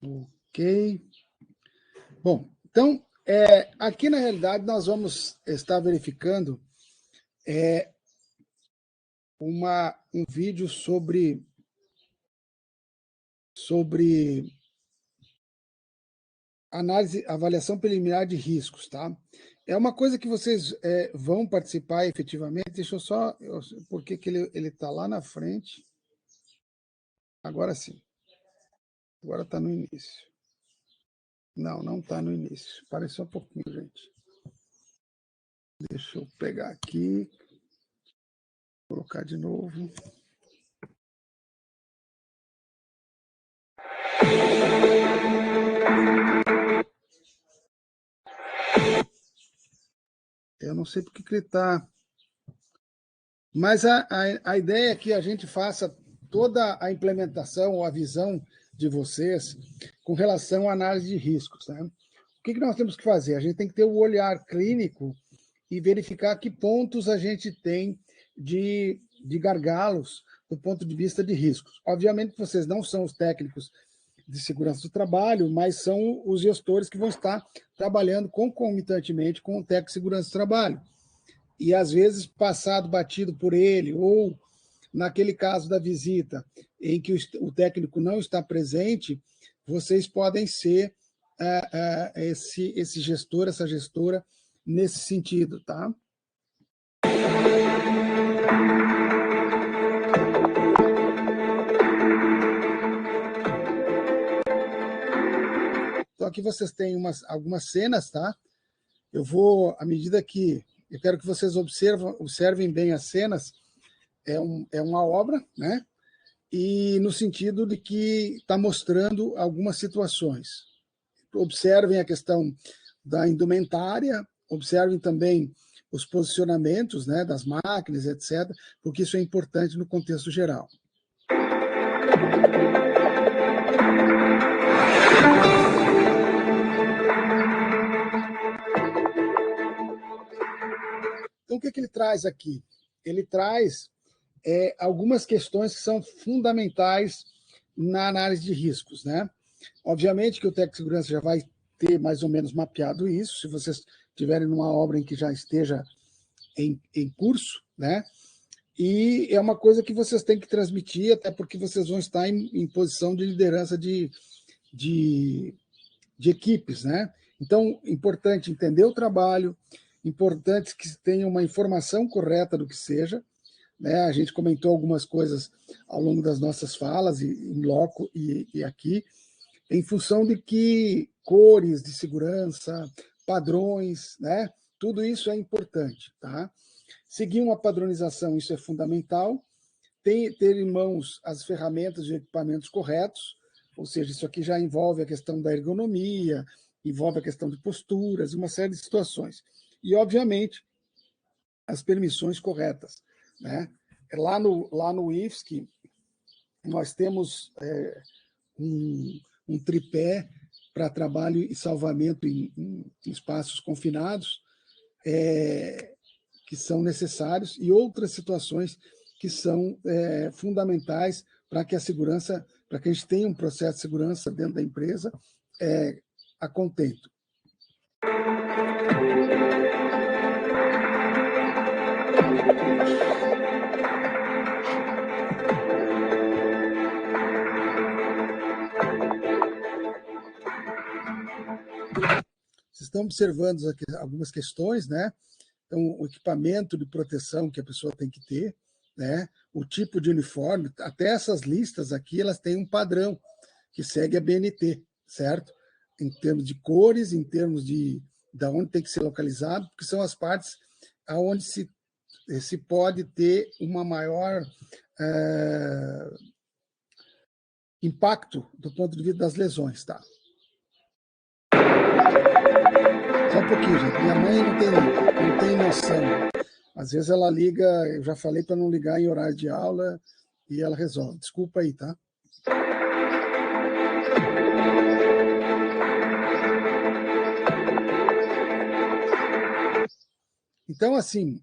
Ok. Bom, então, aqui na realidade nós vamos estar verificando um vídeo sobre análise, avaliação preliminar de riscos, tá? É uma coisa que vocês vão participar efetivamente. Deixa eu só... Porque que ele está lá na frente. Agora sim. Agora está no início. Não, não está no início. Para só um pouquinho, gente. Deixa eu pegar aqui. Colocar de novo. Eu não sei porque que ele está... Mas a ideia é que a gente faça toda a implementação ou a visão de vocês com relação à análise de riscos, né? O que nós temos que fazer? A gente tem que ter o olhar clínico e verificar que pontos a gente tem de gargalos do ponto de vista de riscos. Obviamente, vocês não são os técnicos de segurança do trabalho, mas são os gestores que vão estar trabalhando concomitantemente com o técnico de segurança do trabalho. E, às vezes, passado batido por ele, ou naquele caso da visita em que o técnico não está presente, vocês podem ser esse gestor, essa gestora, nesse sentido, tá? Então, aqui vocês têm algumas cenas, tá? Eu vou, à medida que... Eu quero que vocês observem bem as cenas. É uma obra, né? E no sentido de que está mostrando algumas situações. Observem a questão da indumentária, observem também os posicionamentos, né, das máquinas, etc., porque isso é importante no contexto geral. Então, o que ele traz aqui? Ele traz algumas questões que são fundamentais na análise de riscos, né? Obviamente que o técnico de segurança já vai ter mais ou menos mapeado isso, se vocês tiverem numa obra em que já esteja em curso, né? E é uma coisa que vocês têm que transmitir, até porque vocês vão estar em posição de liderança de equipes, né? Então, importante entender o trabalho, importante que tenha uma informação correta do que seja, né? A gente comentou algumas coisas ao longo das nossas falas, em loco e aqui, em função de que cores de segurança, padrões, né? Tudo isso é importante, tá? Seguir uma padronização, isso é fundamental. Ter em mãos as ferramentas e equipamentos corretos, ou seja, isso aqui já envolve a questão da ergonomia, envolve a questão de posturas, uma série de situações. E, obviamente, as permissões corretas, né? Lá no IFSC, nós temos um tripé para trabalho e salvamento em espaços confinados, que são necessários, e outras situações que são fundamentais para que a segurança, para que a gente tenha um processo de segurança dentro da empresa a contento. Vocês estão observando aqui algumas questões, né? Então, o equipamento de proteção que a pessoa tem que ter, né? O tipo de uniforme, até essas listas aqui, elas têm um padrão que segue a BNT, certo? Em termos de cores, em termos de onde tem que ser localizado, porque são as partes onde se pode ter uma maior impacto do ponto de vista das lesões, tá? Só um pouquinho, gente. Minha mãe não tem noção. Às vezes ela liga, eu já falei para não ligar em horário de aula, e ela resolve. Desculpa aí, tá? Então, assim,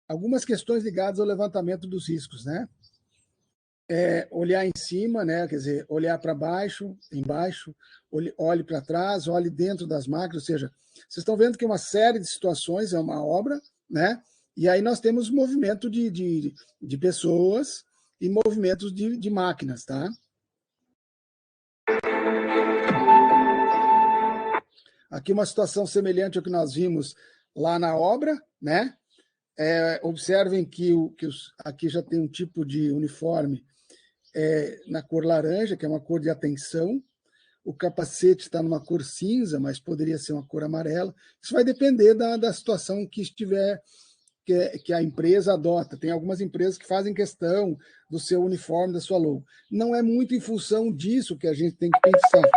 algumas questões ligadas ao levantamento dos riscos, né? olhar em cima, né? Quer dizer, olhar para baixo, embaixo, olhe para trás, olhe dentro das máquinas, ou seja, vocês estão vendo que uma série de situações é uma obra, né? E aí nós temos movimento de pessoas e movimentos de máquinas, tá? Aqui uma situação semelhante ao que nós vimos lá na obra, né? Observem que aqui já tem um tipo de uniforme na cor laranja, que é uma cor de atenção. O capacete está numa cor cinza, mas poderia ser uma cor amarela. Isso vai depender da situação que estiver, que a empresa adota. Tem algumas empresas que fazem questão do seu uniforme, da sua logo. Não é muito em função disso que a gente tem que pensar.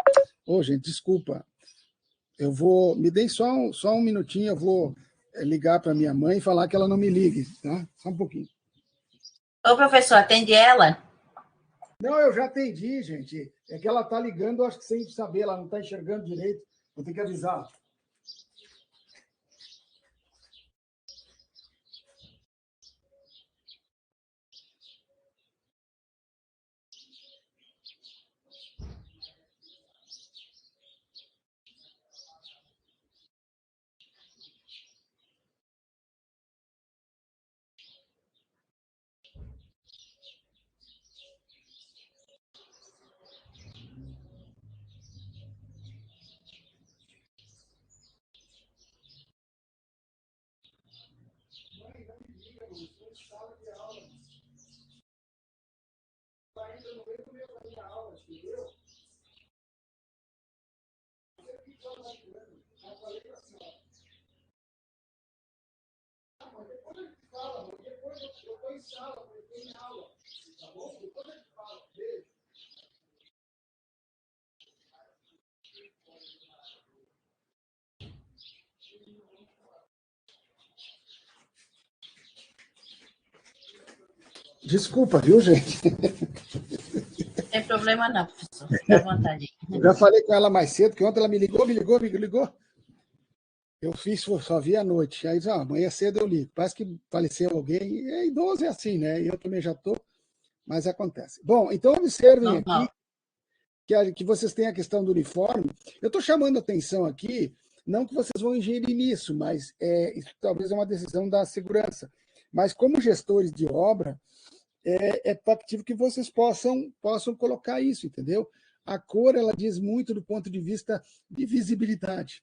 Gente, desculpa. Me deem só um minutinho, eu vou ligar para minha mãe e falar que ela não me ligue, tá? Só um pouquinho. Ô, professor, atende ela? Não, eu já atendi, gente. É que ela está ligando, acho que sem saber, ela não está enxergando direito. Vou ter que avisar. Desculpa, viu, gente? Não tem problema não, professor. Fica à vontade. Eu já falei com ela mais cedo, que ontem ela me ligou. Eu só vi à noite. Aí, amanhã cedo eu ligo. Parece que faleceu alguém. Idoso é assim, né? Eu também já estou, mas acontece. Bom, então observem aqui que vocês têm a questão do uniforme. Eu estou chamando a atenção aqui, não que vocês vão ingerir nisso, mas isso talvez é uma decisão da segurança. Mas como gestores de obra, é factível que vocês possam colocar isso, entendeu? A cor, ela diz muito do ponto de vista de visibilidade.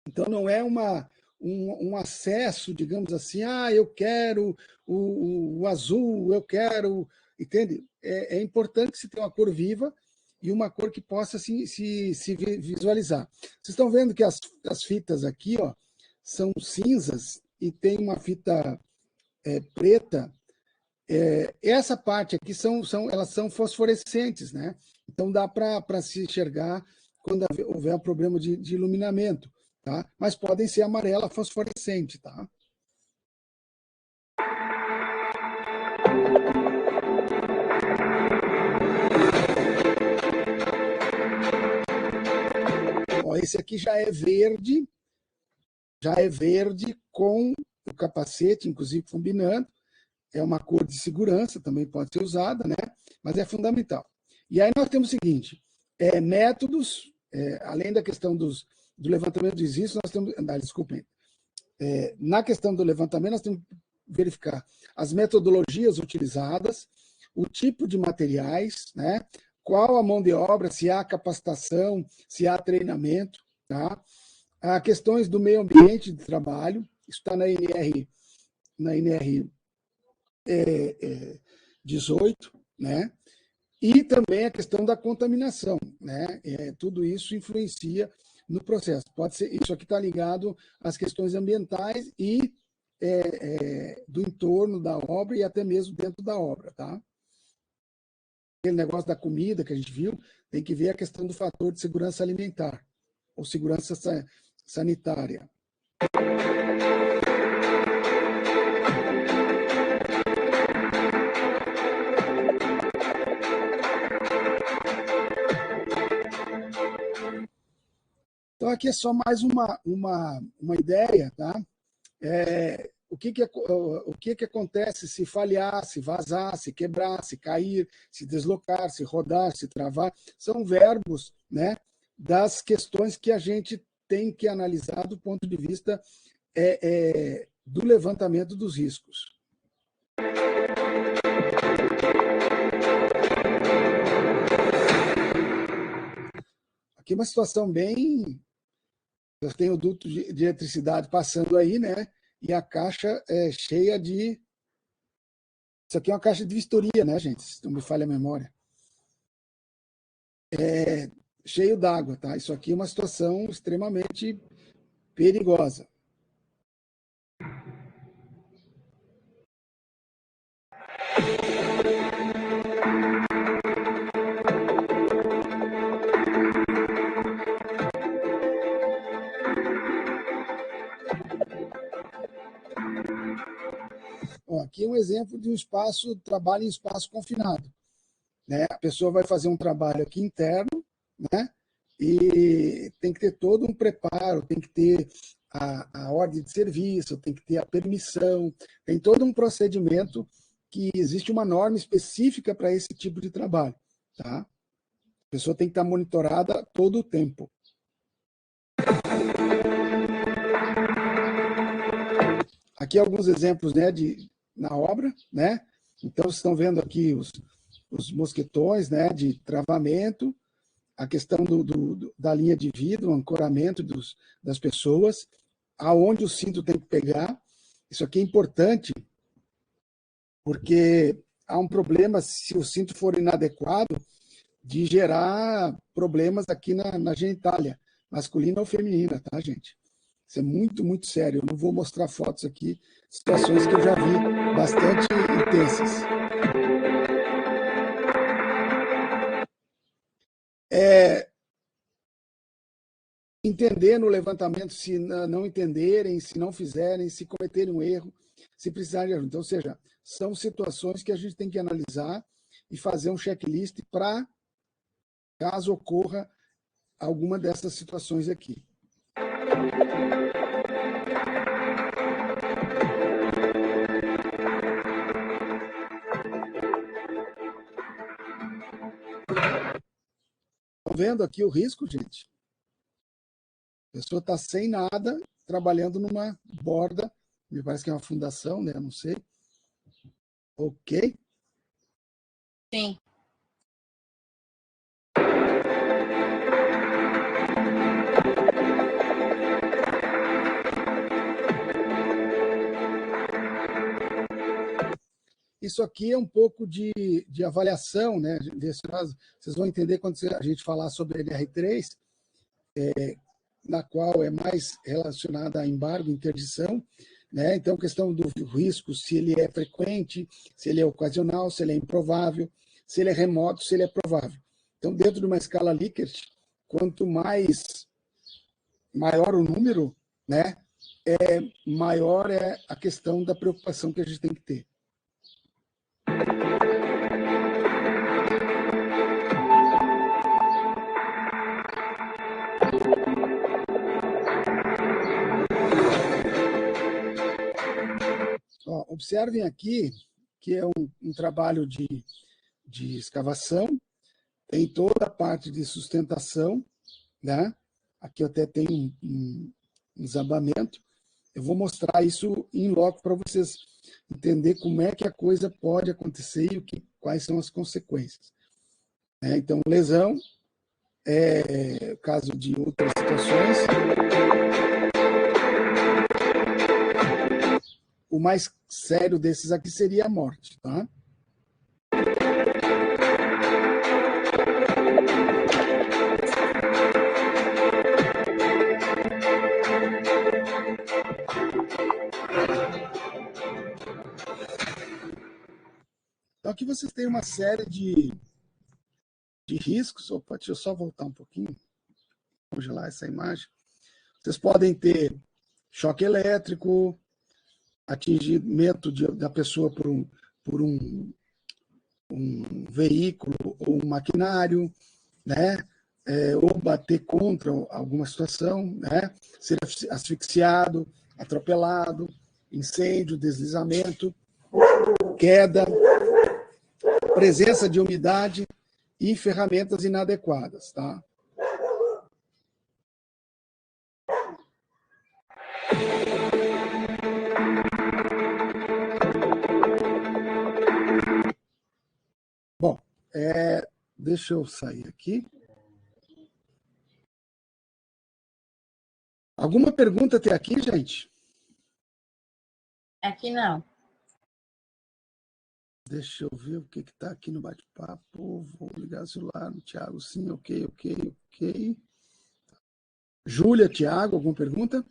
Então, não é um acesso, digamos assim, eu quero o azul, eu quero... Entende? É importante que se tenha uma cor viva e uma cor que possa se visualizar. Vocês estão vendo que as fitas aqui são cinzas e tem uma fita preta. Essa parte aqui elas são fosforescentes, né? Então dá para se enxergar quando houver um problema de iluminamento, tá? Mas podem ser amarela fosforescente, tá? Esse aqui já é verde com o capacete, inclusive combinando. É uma cor de segurança, também pode ser usada, né? Mas é fundamental. E aí nós temos o seguinte, métodos, além da questão do levantamento dos riscos, nós temos... desculpem. Na questão do levantamento, nós temos que verificar as metodologias utilizadas, o tipo de materiais, né? Qual a mão de obra, se há capacitação, se há treinamento, tá? Há questões do meio ambiente de trabalho, isso está na NR 18, né? E também a questão da contaminação, né? Tudo isso influencia no processo. Pode ser, isso aqui está ligado às questões ambientais e do entorno da obra e até mesmo dentro da obra, tá? Aquele negócio da comida que a gente viu, tem que ver a questão do fator de segurança alimentar ou segurança sanitária. Então, aqui é só mais uma ideia, tá? o que acontece se falhar, se vazar, se quebrar, se cair, se deslocar, se rodar, se travar. São verbos, né, das questões que a gente tem que analisar do ponto de vista do levantamento dos riscos. Aqui uma situação bem... Eu tenho o duto de eletricidade passando aí, né? E a caixa é cheia de... Isso aqui é uma caixa de vistoria, né, gente? Se não me falha a memória. É cheio d'água, tá? Isso aqui é uma situação extremamente perigosa. Ó, aqui é um exemplo de um espaço, trabalho em espaço confinado, né? A pessoa vai fazer um trabalho aqui interno, né? E tem que ter todo um preparo, tem que ter a ordem de serviço, tem que ter a permissão, tem todo um procedimento que existe uma norma específica para esse tipo de trabalho, tá? A pessoa tem que estar monitorada todo o tempo. Aqui alguns exemplos, né, na obra, né? Então, vocês estão vendo aqui os mosquetões, né, de travamento, a questão da linha de vidro, o ancoramento das pessoas, aonde o cinto tem que pegar. Isso aqui é importante, porque há um problema, se o cinto for inadequado, de gerar problemas aqui na genitália, masculina ou feminina, tá, gente? Isso é muito, muito sério. Eu não vou mostrar fotos aqui, situações que eu já vi bastante intensas. Entender no levantamento, se não entenderem, se não fizerem, se cometerem um erro, se precisarem de ajuda. Então, ou seja, são situações que a gente tem que analisar e fazer um checklist para caso ocorra alguma dessas situações aqui. Estão vendo aqui o risco, gente? A pessoa está sem nada, trabalhando numa borda, me parece que é uma fundação, né? Não sei. Ok? Sim. Isso aqui é um pouco de avaliação, né? Vocês vão entender quando a gente falar sobre a NR3, na qual é mais relacionada a embargo, interdição, né? Então, questão do risco, se ele é frequente, se ele é ocasional, se ele é improvável, se ele é remoto, se ele é provável. Então, dentro de uma escala Likert, quanto maior o número, né? Maior é a questão da preocupação que a gente tem que ter. Ó, observem aqui que é um trabalho de escavação, tem toda a parte de sustentação, né? Aqui eu até tenho um desabamento. Eu vou mostrar isso em loco para vocês entender como é que a coisa pode acontecer e quais são as consequências. Então, lesão, caso de outras situações. O mais sério desses aqui seria a morte, tá? Então, aqui vocês têm uma série de riscos. Opa, deixa eu só voltar um pouquinho, congelar essa imagem. Vocês podem ter choque elétrico, atingimento da pessoa por um veículo ou um maquinário, né? Ou bater contra alguma situação, né? Ser asfixiado, atropelado. incêndio, deslizamento, queda, presença de umidade e ferramentas inadequadas, tá? Bom, deixa eu sair aqui. Alguma pergunta até aqui, gente? Aqui não. Deixa eu ver o que está aqui no bate-papo. Vou ligar o celular no Tiago. Sim, ok. Júlia, Tiago, alguma pergunta?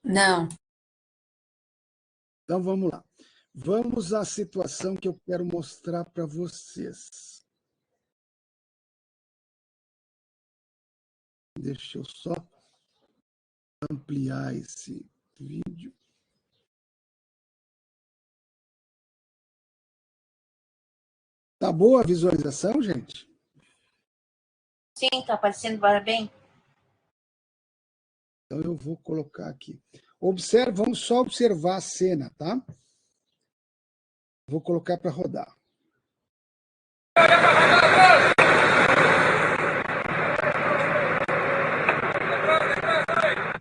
Não. Então, vamos lá. Vamos à situação que eu quero mostrar para vocês. Deixa eu só ampliar esse vídeo. Tá boa a visualização, gente? Sim, tá aparecendo bem. Então, eu vou colocar aqui. Vamos só observar a cena, tá? Vou colocar para rodar.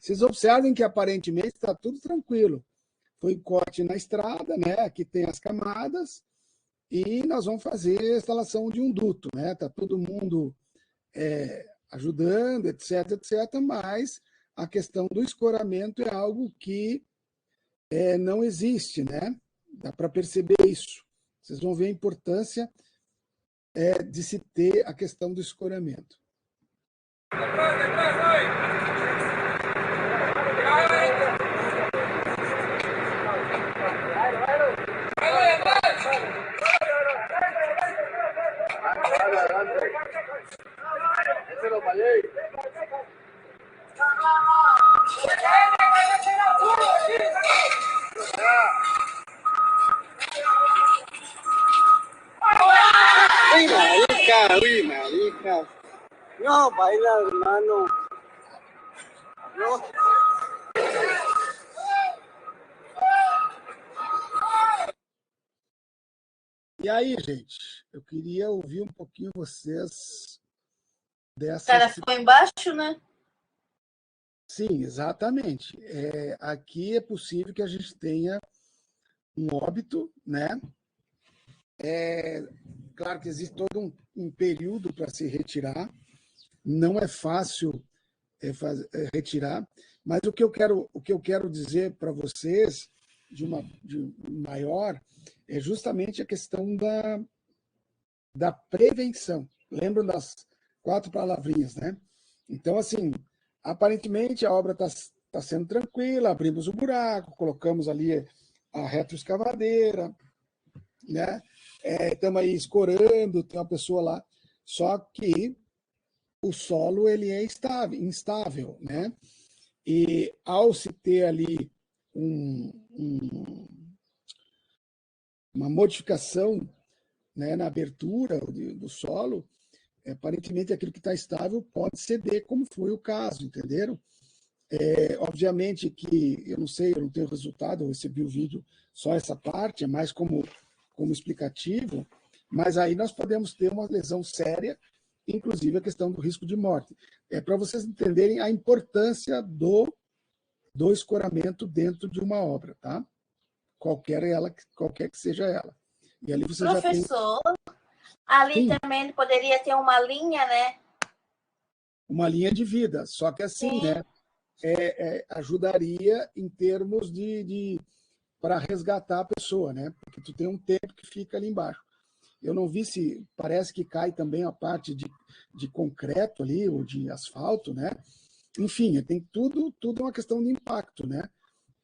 Vocês observem que aparentemente está tudo tranquilo. Foi corte na estrada, né? Aqui tem as camadas e nós vamos fazer a instalação de um duto, né? Tá todo mundo ajudando, etc, mas a questão do escoramento é algo que não existe, né? Dá para perceber isso. Vocês vão ver a importância de se ter a questão do escoramento. Uy, marica. No, baila, hermano. No. E aí, gente, eu queria ouvir um pouquinho vocês dessa... O cara ficou embaixo, né? Sim, exatamente. Aqui é possível que a gente tenha um óbito, né? Claro que existe todo um período para se retirar, não é fácil retirar, mas o que eu quero dizer para vocês de maior é justamente a questão da prevenção. Lembram das 4 palavrinhas, né? Então, assim, aparentemente a obra está sendo tranquila, abrimos o buraco, colocamos ali a retroescavadeira, né? Estamos aí escorando, tem uma pessoa lá, só que o solo ele é instável, né? E ao se ter ali uma modificação, né, na abertura do solo, aparentemente aquilo que está estável pode ceder, como foi o caso, entenderam? Obviamente que eu não sei, eu não tenho resultado, eu recebi o vídeo só essa parte, é mais como explicativo, mas aí nós podemos ter uma lesão séria, inclusive a questão do risco de morte. Para vocês entenderem a importância do escoramento dentro de uma obra, tá? Qualquer que seja ela. E ali você Professor, já tem... ali Sim, também poderia ter uma linha, né? uma linha de vida, só que assim, Sim. né? Ajudaria em termos para resgatar a pessoa, né? Porque tu tem um tempo que fica ali embaixo. Eu não vi se parece que cai também a parte de concreto ali ou de asfalto, né? Enfim, tem tudo é uma questão de impacto, né?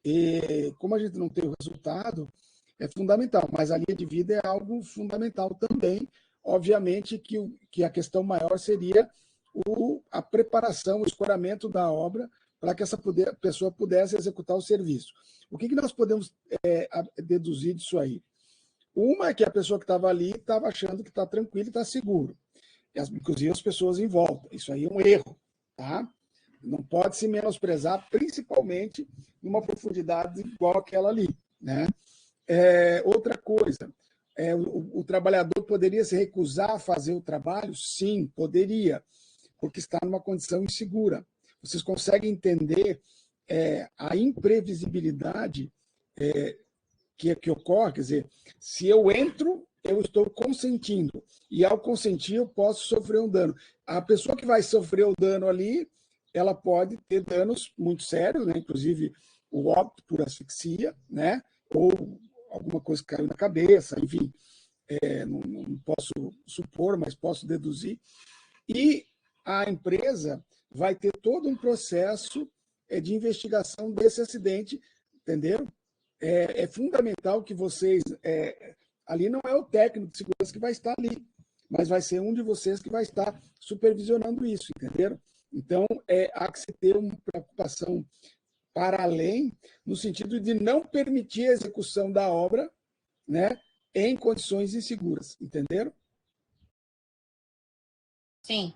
E como a gente não tem o resultado, é fundamental, mas a linha de vida é algo fundamental também. Obviamente que a questão maior seria a preparação, o escoramento da obra para que essa pessoa pudesse executar o serviço. O que nós podemos deduzir disso aí? Uma é que a pessoa que estava ali estava achando que está tranquilo e está seguro. Inclusive as pessoas em volta. Isso aí é um erro, tá? Não pode se menosprezar, principalmente numa profundidade igual aquela ali. né? Outra coisa, o trabalhador poderia se recusar a fazer o trabalho? Sim, poderia, porque está numa condição insegura. Vocês conseguem entender a imprevisibilidade que ocorre? Quer dizer, se eu entro, eu estou consentindo, e ao consentir eu posso sofrer um dano. A pessoa que vai sofrer o dano ali, ela pode ter danos muito sérios, né? Inclusive o óbito por asfixia, né? Ou alguma coisa que caiu na cabeça, enfim, não posso supor, mas posso deduzir. E a empresa vai ter todo um processo de investigação desse acidente, entenderam? É fundamental que vocês... ali não é o técnico de segurança que vai estar ali, mas vai ser um de vocês que vai estar supervisionando isso, entenderam? Então, há que se ter uma preocupação para além, no sentido de não permitir a execução da obra, né, em condições inseguras, entenderam? Sim.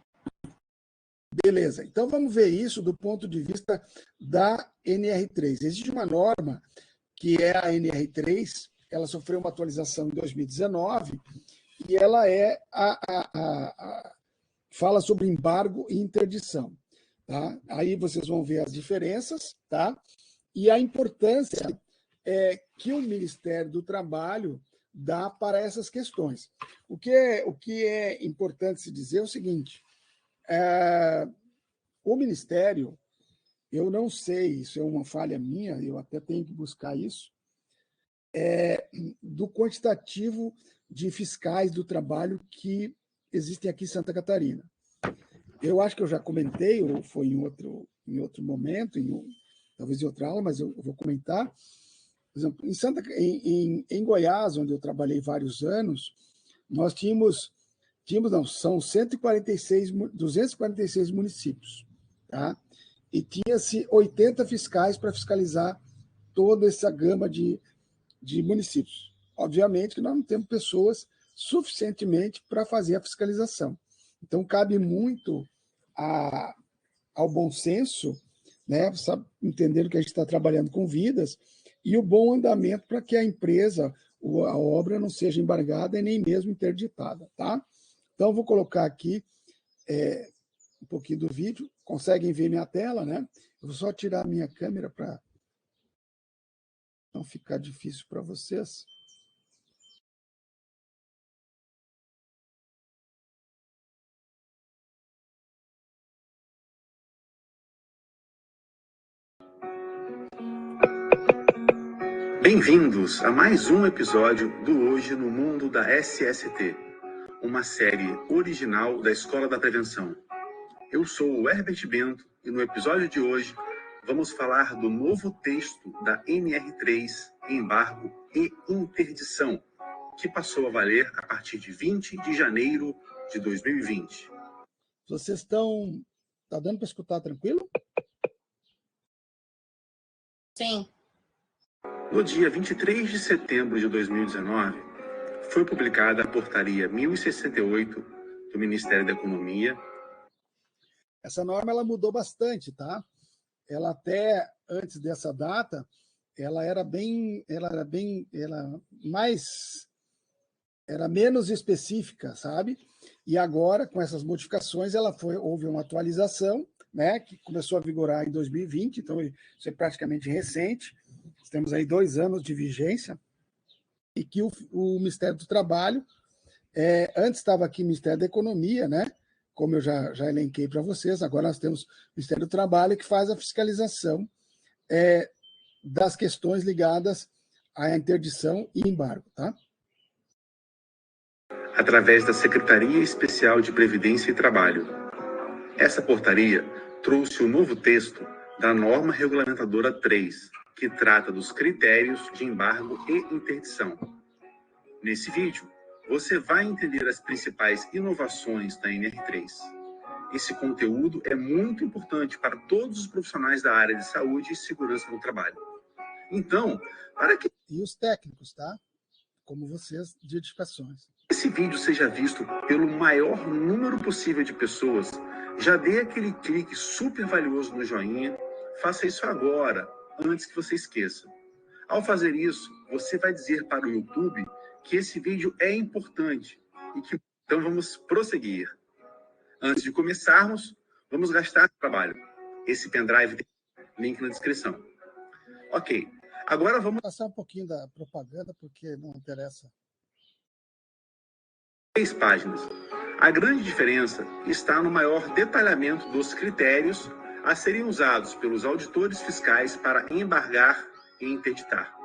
Beleza, então vamos ver isso do ponto de vista da NR3. Existe uma norma, que é a NR3, ela sofreu uma atualização em 2019, e ela fala sobre embargo e interdição. Tá? Aí vocês vão ver as diferenças, tá? E a importância que o Ministério do Trabalho dá para essas questões. O que é importante se dizer é o seguinte, o Ministério, eu não sei, isso é uma falha minha, eu até tenho que buscar isso, do quantitativo de fiscais do trabalho que existem aqui em Santa Catarina. Eu acho que eu já comentei, ou foi em outro momento, talvez em outra aula, mas eu vou comentar. Por exemplo, em Goiás, onde eu trabalhei vários anos, nós são 246 municípios, tá? E tinha-se 80 fiscais para fiscalizar toda essa gama de municípios. Obviamente que nós não temos pessoas suficientemente para fazer a fiscalização. Então, cabe muito ao bom senso, né, entender que a gente está trabalhando com vidas, e o bom andamento para que a empresa, a obra não seja embargada e nem mesmo interditada. Tá? Então, vou colocar aqui um pouquinho do vídeo. Conseguem ver minha tela, né? Eu vou só tirar a minha câmera para não ficar difícil para vocês. Bem-vindos a mais um episódio do Hoje no Mundo da SST, uma série original da Escola da Prevenção. Eu sou o Herbert Bento e no episódio de hoje vamos falar do novo texto da NR3, Embargo e Interdição, que passou a valer a partir de 20 de janeiro de 2020. Vocês estão... Tá dando para escutar tranquilo? Sim. No dia 23 de setembro de 2019, foi publicada a Portaria 1068 do Ministério da Economia. Essa norma ela mudou bastante, tá? Ela até antes dessa data, era menos específica, sabe? E agora, com essas modificações, houve uma atualização, né? Que começou a vigorar em 2020, então isso é praticamente recente. Temos aí 2 anos de vigência, e que o Ministério do Trabalho, antes estava aqui o Ministério da Economia, né? Como eu já elenquei para vocês, agora nós temos o Ministério do Trabalho, que faz a fiscalização das questões ligadas à interdição e embargo, tá? Através da Secretaria Especial de Previdência e Trabalho. Essa portaria trouxe o novo texto da norma regulamentadora 3, que trata dos critérios de embargo e interdição. Nesse vídeo, você vai entender as principais inovações da NR3. Esse conteúdo é muito importante para todos os profissionais da área de saúde e segurança no trabalho. Então, para que... E os técnicos, tá? Como vocês, de edificações. Esse vídeo seja visto pelo maior número possível de pessoas, já dê aquele clique super valioso no joinha, faça isso agora, antes que você esqueça. Ao fazer isso, você vai dizer para o YouTube que esse vídeo é importante e que então vamos prosseguir. Antes de começarmos, vamos gastar trabalho. Esse pendrive tem link na descrição. Ok, agora vamos passar um pouquinho da propaganda, porque não interessa. 3 páginas. A grande diferença está no maior detalhamento dos critérios a serem usados pelos auditores fiscais para embargar e interditar.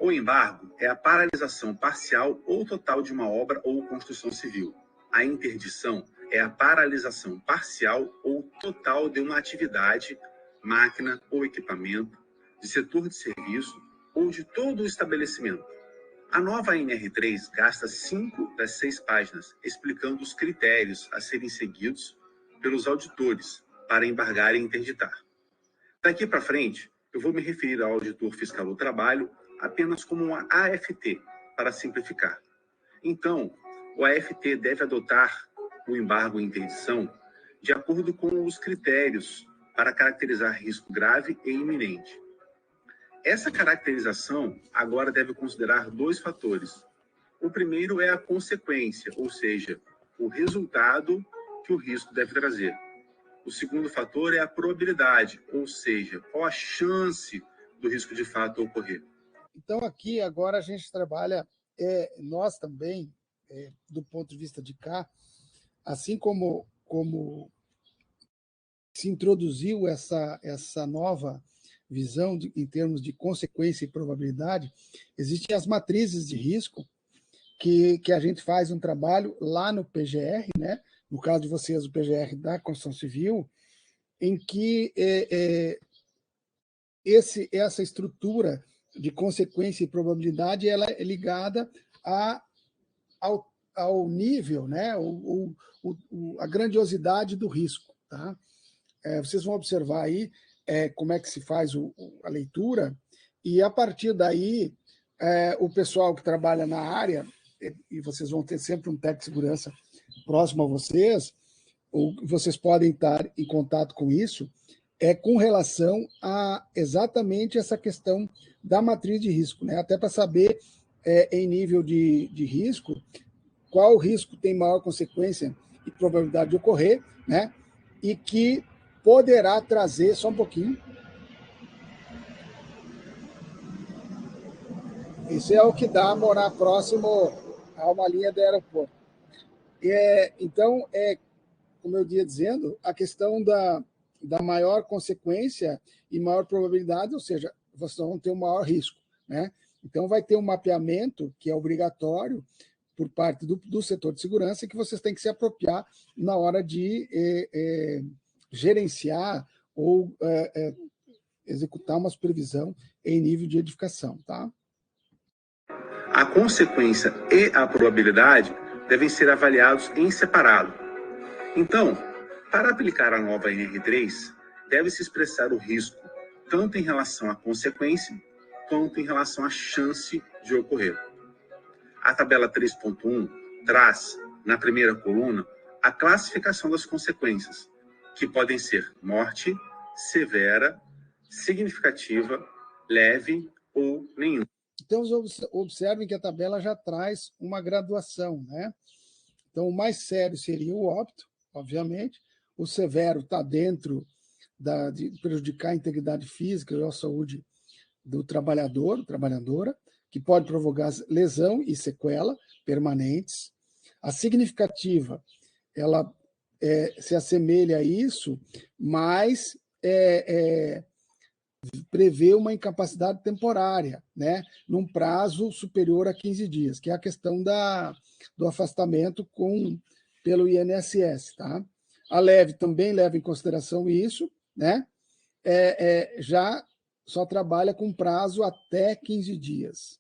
O embargo é a paralisação parcial ou total de uma obra ou construção civil. A interdição é a paralisação parcial ou total de uma atividade, máquina ou equipamento, de setor de serviço ou de todo o estabelecimento. A nova NR3 gasta 5 das 6 páginas explicando os critérios a serem seguidos pelos auditores para embargar e interditar. Daqui para frente, eu vou me referir ao auditor fiscal do trabalho apenas como uma AFT, para simplificar. Então, o AFT deve adotar o embargo e interdição de acordo com os critérios para caracterizar risco grave e iminente. Essa caracterização agora deve considerar 2 fatores. O primeiro é a consequência, ou seja, o resultado que o risco deve trazer. O segundo fator é a probabilidade, ou seja, qual a chance do risco de fato ocorrer. Então, aqui, agora, a gente trabalha, nós também, do ponto de vista de cá, assim como se introduziu essa nova visão em termos de consequência e probabilidade, existem as matrizes de risco, que a gente faz um trabalho lá no PGR, né? No caso de vocês, o PGR da Construção Civil, em que essa estrutura de consequência e probabilidade ela é ligada ao nível, né? A grandiosidade do risco. Tá? Vocês vão observar aí como é que se faz a leitura, e a partir daí o pessoal que trabalha na área, e vocês vão ter sempre um técnico de segurança próximo a vocês, ou vocês podem estar em contato com isso, com relação a exatamente essa questão da matriz de risco, né? Até para saber, em nível de risco, qual risco tem maior consequência e probabilidade de ocorrer, né? E que poderá trazer, só um pouquinho, isso é o que dá morar próximo a uma linha do aeroporto. Então, como eu ia dizendo, a questão da maior consequência e maior probabilidade, ou seja, vocês vão ter um maior risco, né? Então, vai ter um mapeamento que é obrigatório por parte do setor de segurança que vocês têm que se apropriar na hora de gerenciar ou executar uma supervisão em nível de edificação, tá? A consequência e a probabilidade devem ser avaliados em separado. Então, para aplicar a nova NR3, deve-se expressar o risco tanto em relação à consequência quanto em relação à chance de ocorrer. A tabela 3.1 traz, na primeira coluna, a classificação das consequências, que podem ser morte, severa, significativa, leve ou nenhuma. Então, observem que a tabela já traz uma graduação, né? Então, o mais sério seria o óbito, obviamente. O severo está dentro de prejudicar a integridade física ou a saúde do trabalhador, trabalhadora, que pode provocar lesão e sequela permanentes. A significativa, ela se assemelha a isso, mas prevê uma incapacidade temporária, né, num prazo superior a 15 dias, que é a questão do afastamento pelo INSS. Tá? A leve também leva em consideração isso, né, já só trabalha com prazo até 15 dias,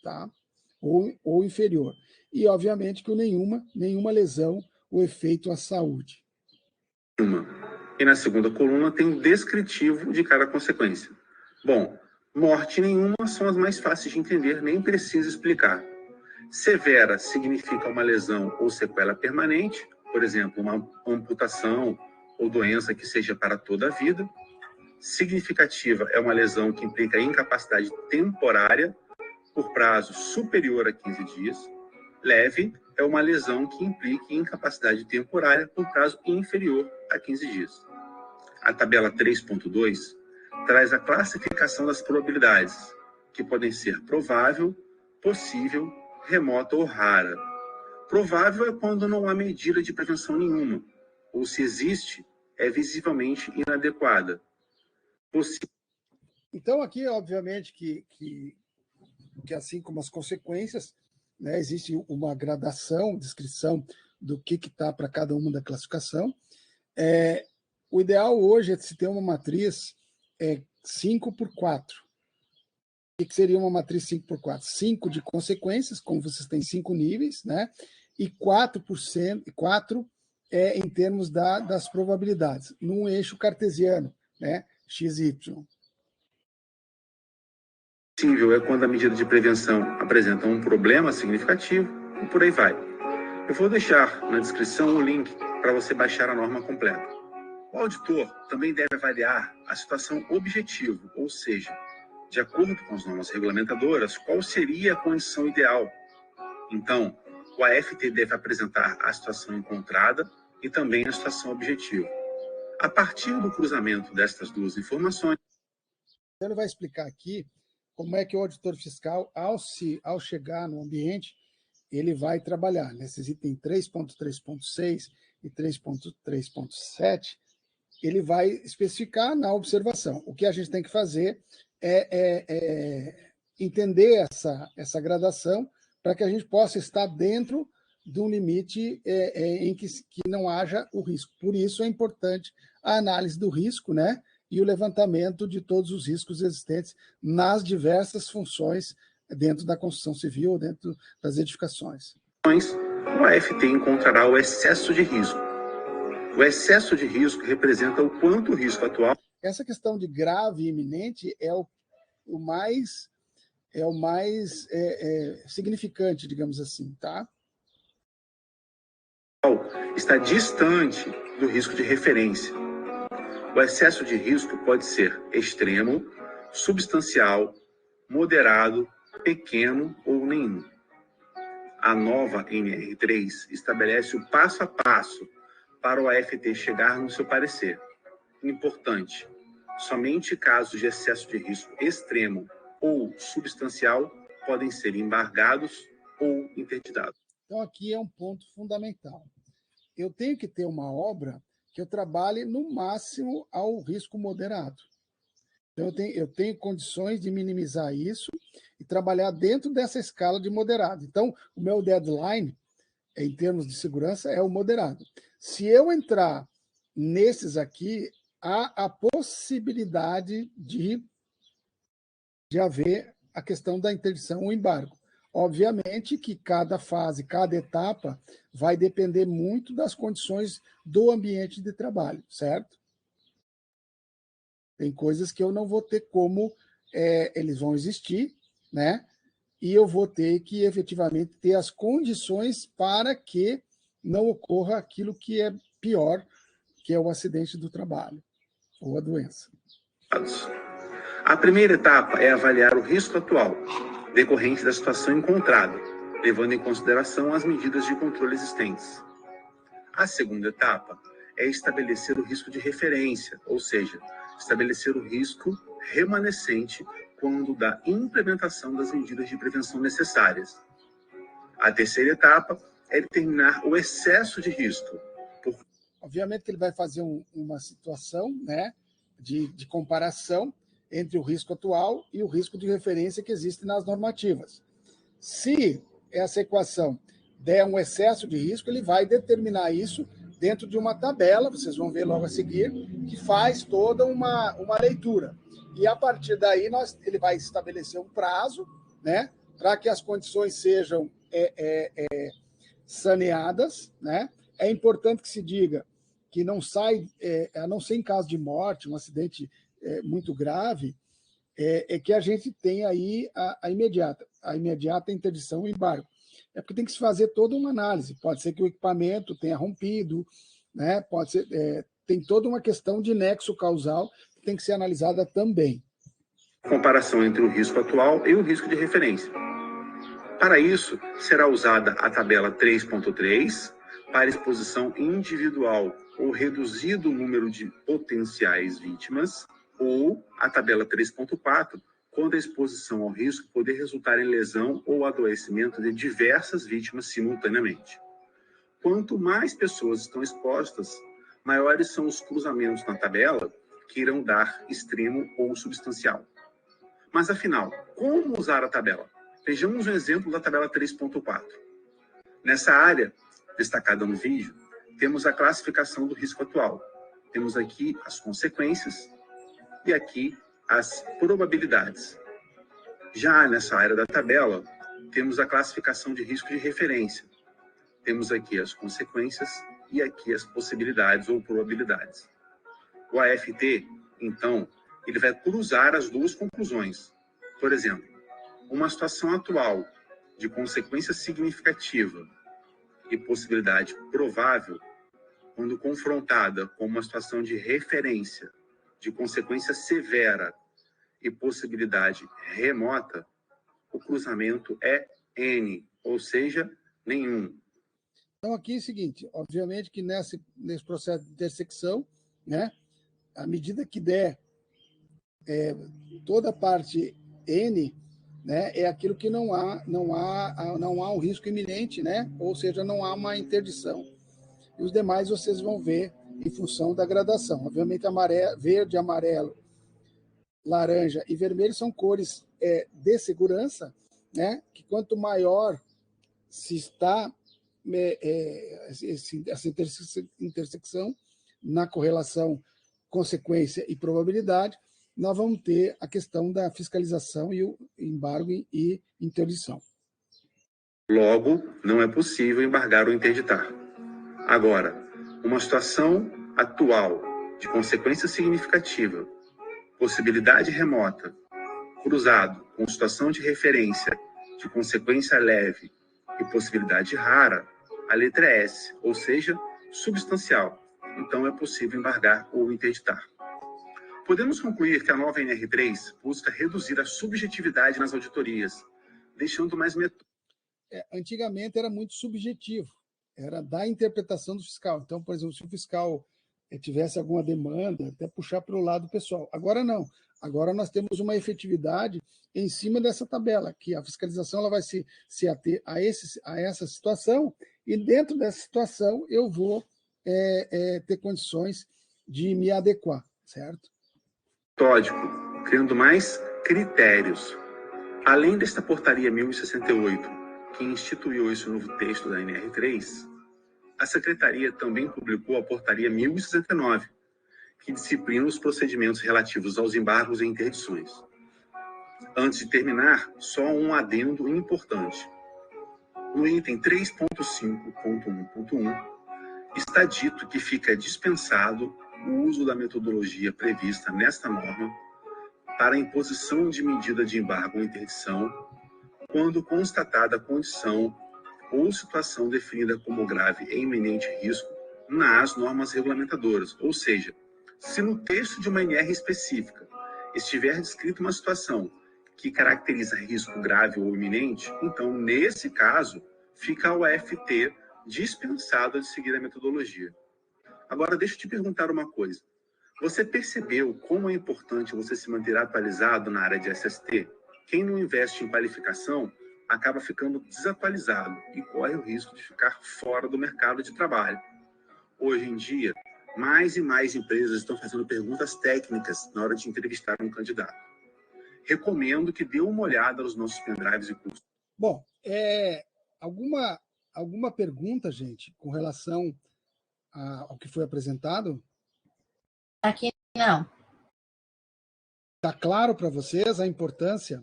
tá? ou inferior. E, obviamente, que nenhuma lesão ou efeito à saúde. E na segunda coluna tem um descritivo de cada consequência. Bom, morte nenhuma são as mais fáceis de entender, nem precisa explicar. Severa significa uma lesão ou sequela permanente, por exemplo, uma amputação ou doença que seja para toda a vida. significativa é uma lesão que implica incapacidade temporária por prazo superior a 15 dias. Leve é uma lesão que implique incapacidade temporária por prazo inferior a 15 dias. A tabela 3.2 traz a classificação das probabilidades, que podem ser provável, possível, remota ou rara. Provável é quando não há medida de prevenção nenhuma, ou se existe, é visivelmente inadequada. Então, aqui, obviamente, que assim como as consequências, né, existe uma gradação, descrição do que está para cada uma da classificação. O ideal hoje é se ter uma matriz 5x4. O que seria uma matriz 5x4? 5 de consequências, como vocês têm 5 níveis, né? E 4% em termos das probabilidades, num eixo cartesiano, né? XY. Possível é quando a medida de prevenção apresenta um problema significativo e por aí vai. Eu vou deixar na descrição o link para você baixar a norma completa. O auditor também deve avaliar a situação objetivo, ou seja, de acordo com as normas regulamentadoras, qual seria a condição ideal. Então, o AFT deve apresentar a situação encontrada e também a situação objetiva. A partir do cruzamento destas duas informações... Ele vai explicar aqui como é que o auditor fiscal, ao chegar no ambiente, ele vai trabalhar nesses itens 3.3.6 e 3.3.7, ele vai especificar na observação. O que a gente tem que fazer é entender essa gradação para que a gente possa estar dentro de um limite em que não haja o risco. Por isso é importante a análise do risco, né? E o levantamento de todos os riscos existentes nas diversas funções dentro da construção civil, dentro das edificações. O AFT encontrará o excesso de risco. O excesso de risco representa o quanto o risco atual... Essa questão de grave e iminente é o mais significante, digamos assim, tá? Está distante do risco de referência. O excesso de risco pode ser extremo, substancial, moderado, pequeno ou nenhum. A nova NR3 estabelece o passo a passo para o AFT chegar no seu parecer. Importante, somente casos de excesso de risco extremo ou substancial podem ser embargados ou interditados. Então, aqui é um ponto fundamental. Eu tenho que ter uma obra que eu trabalhe no máximo ao risco moderado. Então, eu tenho condições de minimizar isso e trabalhar dentro dessa escala de moderado. Então, o meu deadline, em termos de segurança, é o moderado. Se eu entrar nesses aqui, há a possibilidade de haver a questão da interdição ou embargo. Obviamente que cada fase, cada etapa vai depender muito das condições do ambiente de trabalho, certo? Tem coisas que eu não vou ter como, eles vão existir, né? E eu vou ter que efetivamente ter as condições para que não ocorra aquilo que é pior, que é o acidente do trabalho ou a doença. A primeira etapa é avaliar o risco atual, decorrente da situação encontrada, levando em consideração as medidas de controle existentes. A segunda etapa é estabelecer o risco de referência, ou seja, estabelecer o risco remanescente quando da implementação das medidas de prevenção necessárias. A terceira etapa é determinar o excesso de risco. Obviamente que ele vai fazer uma situação, né, de comparação entre o risco atual e o risco de referência que existe nas normativas. Se essa equação der um excesso de risco, ele vai determinar isso dentro de uma tabela, vocês vão ver logo a seguir, que faz toda uma leitura. E a partir daí ele vai estabelecer um prazo, né, para que as condições sejam saneadas, né? É importante que se diga que não sai, a não ser em caso de morte, um acidente muito grave, que a gente tem aí a imediata interdição e embargo. É porque tem que se fazer toda uma análise. Pode ser que o equipamento tenha rompido, né? Pode ser, tem toda uma questão de nexo causal tem que ser analisada também. Comparação entre o risco atual e o risco de referência. Para isso, será usada a tabela 3.3 para exposição individual ou reduzido o número de potenciais vítimas, ou a tabela 3.4, quando a exposição ao risco poder resultar em lesão ou adoecimento de diversas vítimas simultaneamente. Quanto mais pessoas estão expostas, maiores são os cruzamentos na tabela que irão dar extremo ou substancial. Mas, afinal, como usar a tabela? Vejamos um exemplo da tabela 3.4. Nessa área, destacada no vídeo, temos a classificação do risco atual. Temos aqui as consequências e aqui as probabilidades. Já nessa área da tabela, temos a classificação de risco de referência. Temos aqui as consequências e aqui as possibilidades ou probabilidades. O AFT, então, ele vai cruzar as duas conclusões. Por exemplo, uma situação atual de consequência significativa e possibilidade provável, quando confrontada com uma situação de referência, de consequência severa e possibilidade remota, o cruzamento é N, ou seja, nenhum. Então, aqui é o seguinte, obviamente que nesse processo de intersecção, né, à medida que der toda a parte N, né, é aquilo que não há um risco iminente, né, ou seja, não há uma interdição. E os demais vocês vão ver em função da gradação. Obviamente, verde, amarelo, laranja e vermelho são cores de segurança, né, que quanto maior se está essa intersecção na correlação consequência e probabilidade, nós vamos ter a questão da fiscalização e o embargo e interdição. Logo, não é possível embargar ou interditar. Agora, uma situação atual de consequência significativa, possibilidade remota, cruzado com situação de referência de consequência leve e possibilidade rara, a letra é S, ou seja, substancial. Então, é possível embargar ou interditar. Podemos concluir que a nova NR3 busca reduzir a subjetividade nas auditorias, deixando mais metódico. Antigamente era muito subjetivo, era da interpretação do fiscal. Então, por exemplo, se o fiscal tivesse alguma demanda, até puxar para o lado pessoal. Agora não. Agora nós temos uma efetividade em cima dessa tabela, que a fiscalização ela vai se ater a essa situação, e dentro dessa situação eu vou ter condições de me adequar, certo? Metódico, criando mais critérios. Além desta portaria 1068, que instituiu esse novo texto da NR3, a Secretaria também publicou a portaria 1069, que disciplina os procedimentos relativos aos embargos e interdições. Antes de terminar, só um adendo importante. No item 3.5.1.1, está dito que fica dispensado o uso da metodologia prevista nesta norma para a imposição de medida de embargo ou interdição quando constatada a condição ou situação definida como grave e iminente risco nas normas regulamentadoras. Ou seja, se no texto de uma NR específica estiver descrita uma situação que caracteriza risco grave ou iminente, então, nesse caso, fica o AFT dispensado de seguir a metodologia. Agora, deixa eu te perguntar uma coisa. Você percebeu como é importante você se manter atualizado na área de SST? Quem não investe em qualificação acaba ficando desatualizado e corre o risco de ficar fora do mercado de trabalho. Hoje em dia, mais e mais empresas estão fazendo perguntas técnicas na hora de entrevistar um candidato. Recomendo que dê uma olhada nos nossos pendrives e cursos. Bom, alguma pergunta, gente, com relação ao que foi apresentado? Aqui não. Está claro para vocês a importância?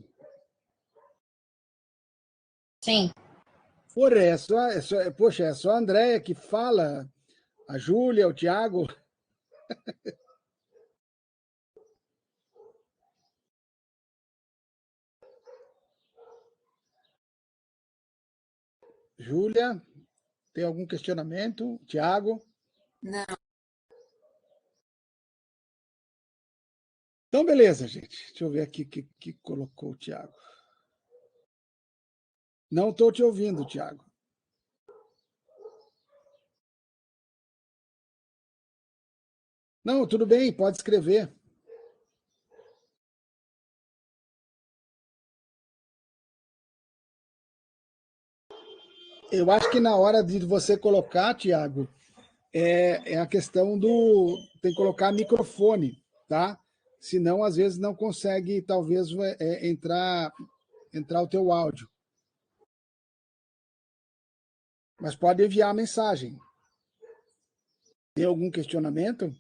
Sim. Poxa, é só a Andréia que fala, a Júlia, o Tiago. Júlia, tem algum questionamento? Tiago? Não. Então, beleza, gente. Deixa eu ver aqui o que colocou o Tiago. Não estou te ouvindo, Tiago. Não, tudo bem, pode escrever. Eu acho que na hora de você colocar, Tiago, é a questão do... Tem que colocar microfone, tá? Senão, às vezes, não consegue, talvez, entrar o teu áudio. Mas pode enviar a mensagem. Tem algum questionamento?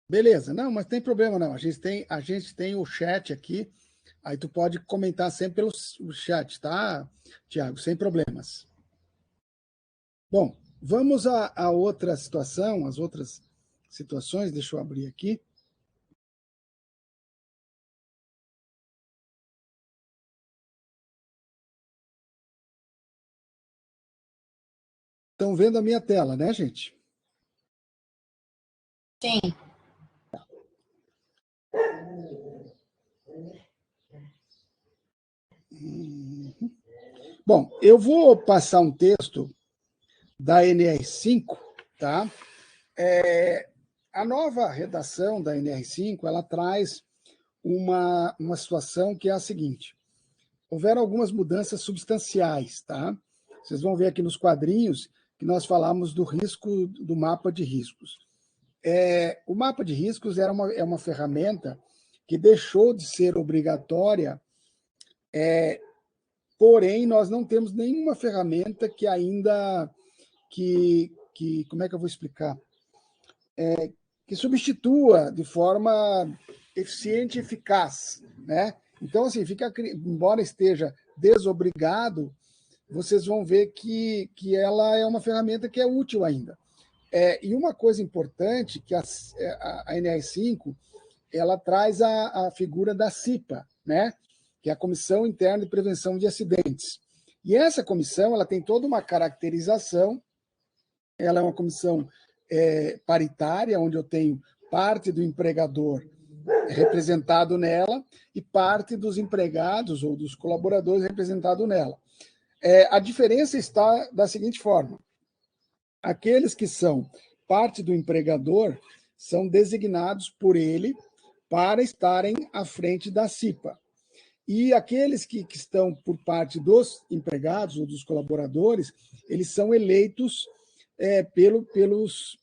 Beleza, não, mas tem problema não. A gente tem o chat aqui, aí tu pode comentar sempre pelo chat, tá, Tiago? Sem problemas. Bom, vamos a outra situação, as outras situações, deixa eu abrir aqui. Estão vendo a minha tela, né, gente? Sim. Bom, eu vou passar um texto da NR5, tá? A nova redação da NR5, ela traz uma situação que é a seguinte: houveram algumas mudanças substanciais, tá? Vocês vão ver aqui nos quadrinhos que nós falamos do risco, do mapa de riscos. O mapa de riscos é uma ferramenta que deixou de ser obrigatória, porém, nós não temos nenhuma ferramenta que ainda, como é que eu vou explicar? Que substitua de forma eficiente e eficaz, né? Então, assim, embora esteja desobrigado, vocês vão ver que ela é uma ferramenta que é útil ainda. E uma coisa importante, que a NR5, ela traz a figura da CIPA, né? Que é a Comissão Interna de Prevenção de Acidentes. E essa comissão, ela tem toda uma caracterização, ela é uma comissão paritária, onde eu tenho parte do empregador representado nela e parte dos empregados ou dos colaboradores representado nela. A diferença está da seguinte forma: aqueles que são parte do empregador são designados por ele para estarem à frente da CIPA. E aqueles que estão por parte dos empregados ou dos colaboradores, eles são eleitos pelos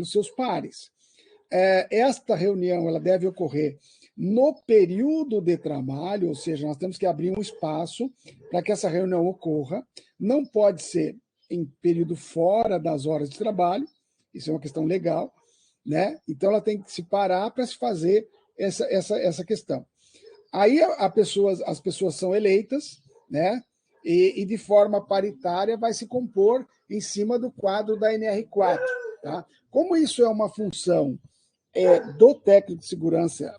seus pares. Esta reunião ela deve ocorrer no período de trabalho, ou seja, nós temos que abrir um espaço para que essa reunião ocorra. Não pode ser em período fora das horas de trabalho, isso é uma questão legal, né? Então ela tem que se parar para se fazer essa questão. Aí as pessoas são eleitas, né? E de forma paritária vai se compor em cima do quadro da NR4. Tá? Como isso é uma função do técnico de segurança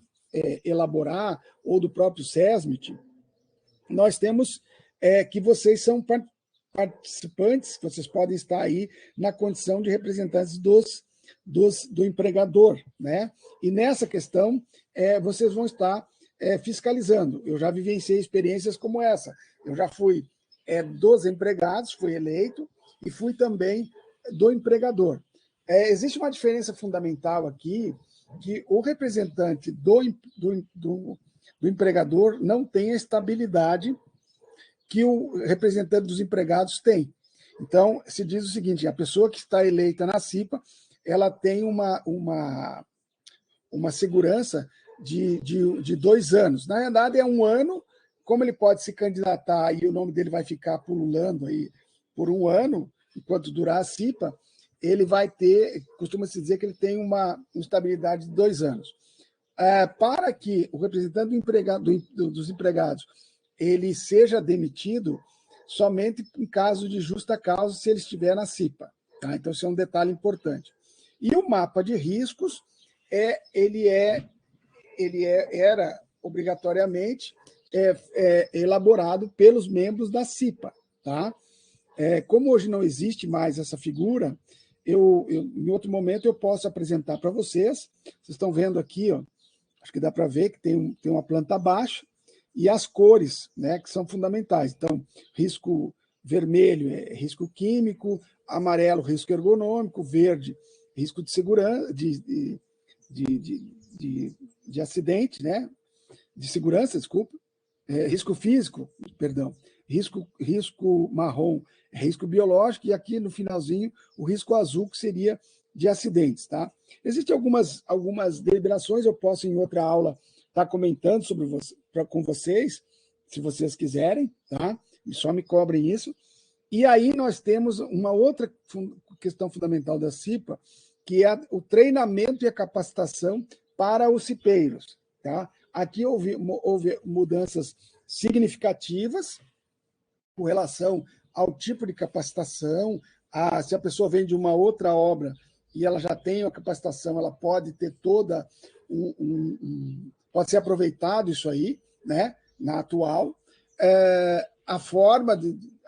elaborar, ou do próprio SESMIT, nós temos que vocês são participantes, vocês podem estar aí na condição de representantes do empregador, né? E nessa questão, vocês vão estar fiscalizando. Eu já vivenciei experiências como essa. Eu já fui dos empregados, fui eleito, e fui também do empregador. Existe uma diferença fundamental aqui, que o representante do empregador não tem a estabilidade que o representante dos empregados tem. Então, se diz o seguinte: a pessoa que está eleita na CIPA, ela tem uma segurança de 2 anos. Na verdade, é 1 ano. Como ele pode se candidatar e o nome dele vai ficar pululando aí por 1 ano, enquanto durar a CIPA, ele vai ter, costuma-se dizer que ele tem uma estabilidade de 2 anos. Para que o representante dos empregados ele seja demitido somente em caso de justa causa, se ele estiver na CIPA. Tá? Então, isso é um detalhe importante. E o mapa de riscos, ele é era obrigatoriamente elaborado pelos membros da CIPA. Tá? Como hoje não existe mais essa figura, em outro momento eu posso apresentar para vocês. Vocês estão vendo aqui, ó, acho que dá para ver que tem uma planta abaixo, e as cores, né, que são fundamentais. Então, risco vermelho é risco químico, amarelo, risco ergonômico, verde, risco de segurança, de acidente, né? De segurança, desculpa, risco físico, perdão, risco marrom, risco biológico, e aqui no finalzinho o risco azul, que seria de acidentes. Tá? Existem algumas deliberações, eu posso em outra aula estar comentando com vocês, se vocês quiserem, tá? E só me cobrem isso. E aí nós temos uma outra questão fundamental da CIPA, que é o treinamento e a capacitação para os cipeiros. Tá? Aqui houve mudanças significativas com relação ao tipo de capacitação. Se a pessoa vem de uma outra obra e ela já tem a capacitação, ela pode ter toda pode ser aproveitado isso aí, né, na atual. A forma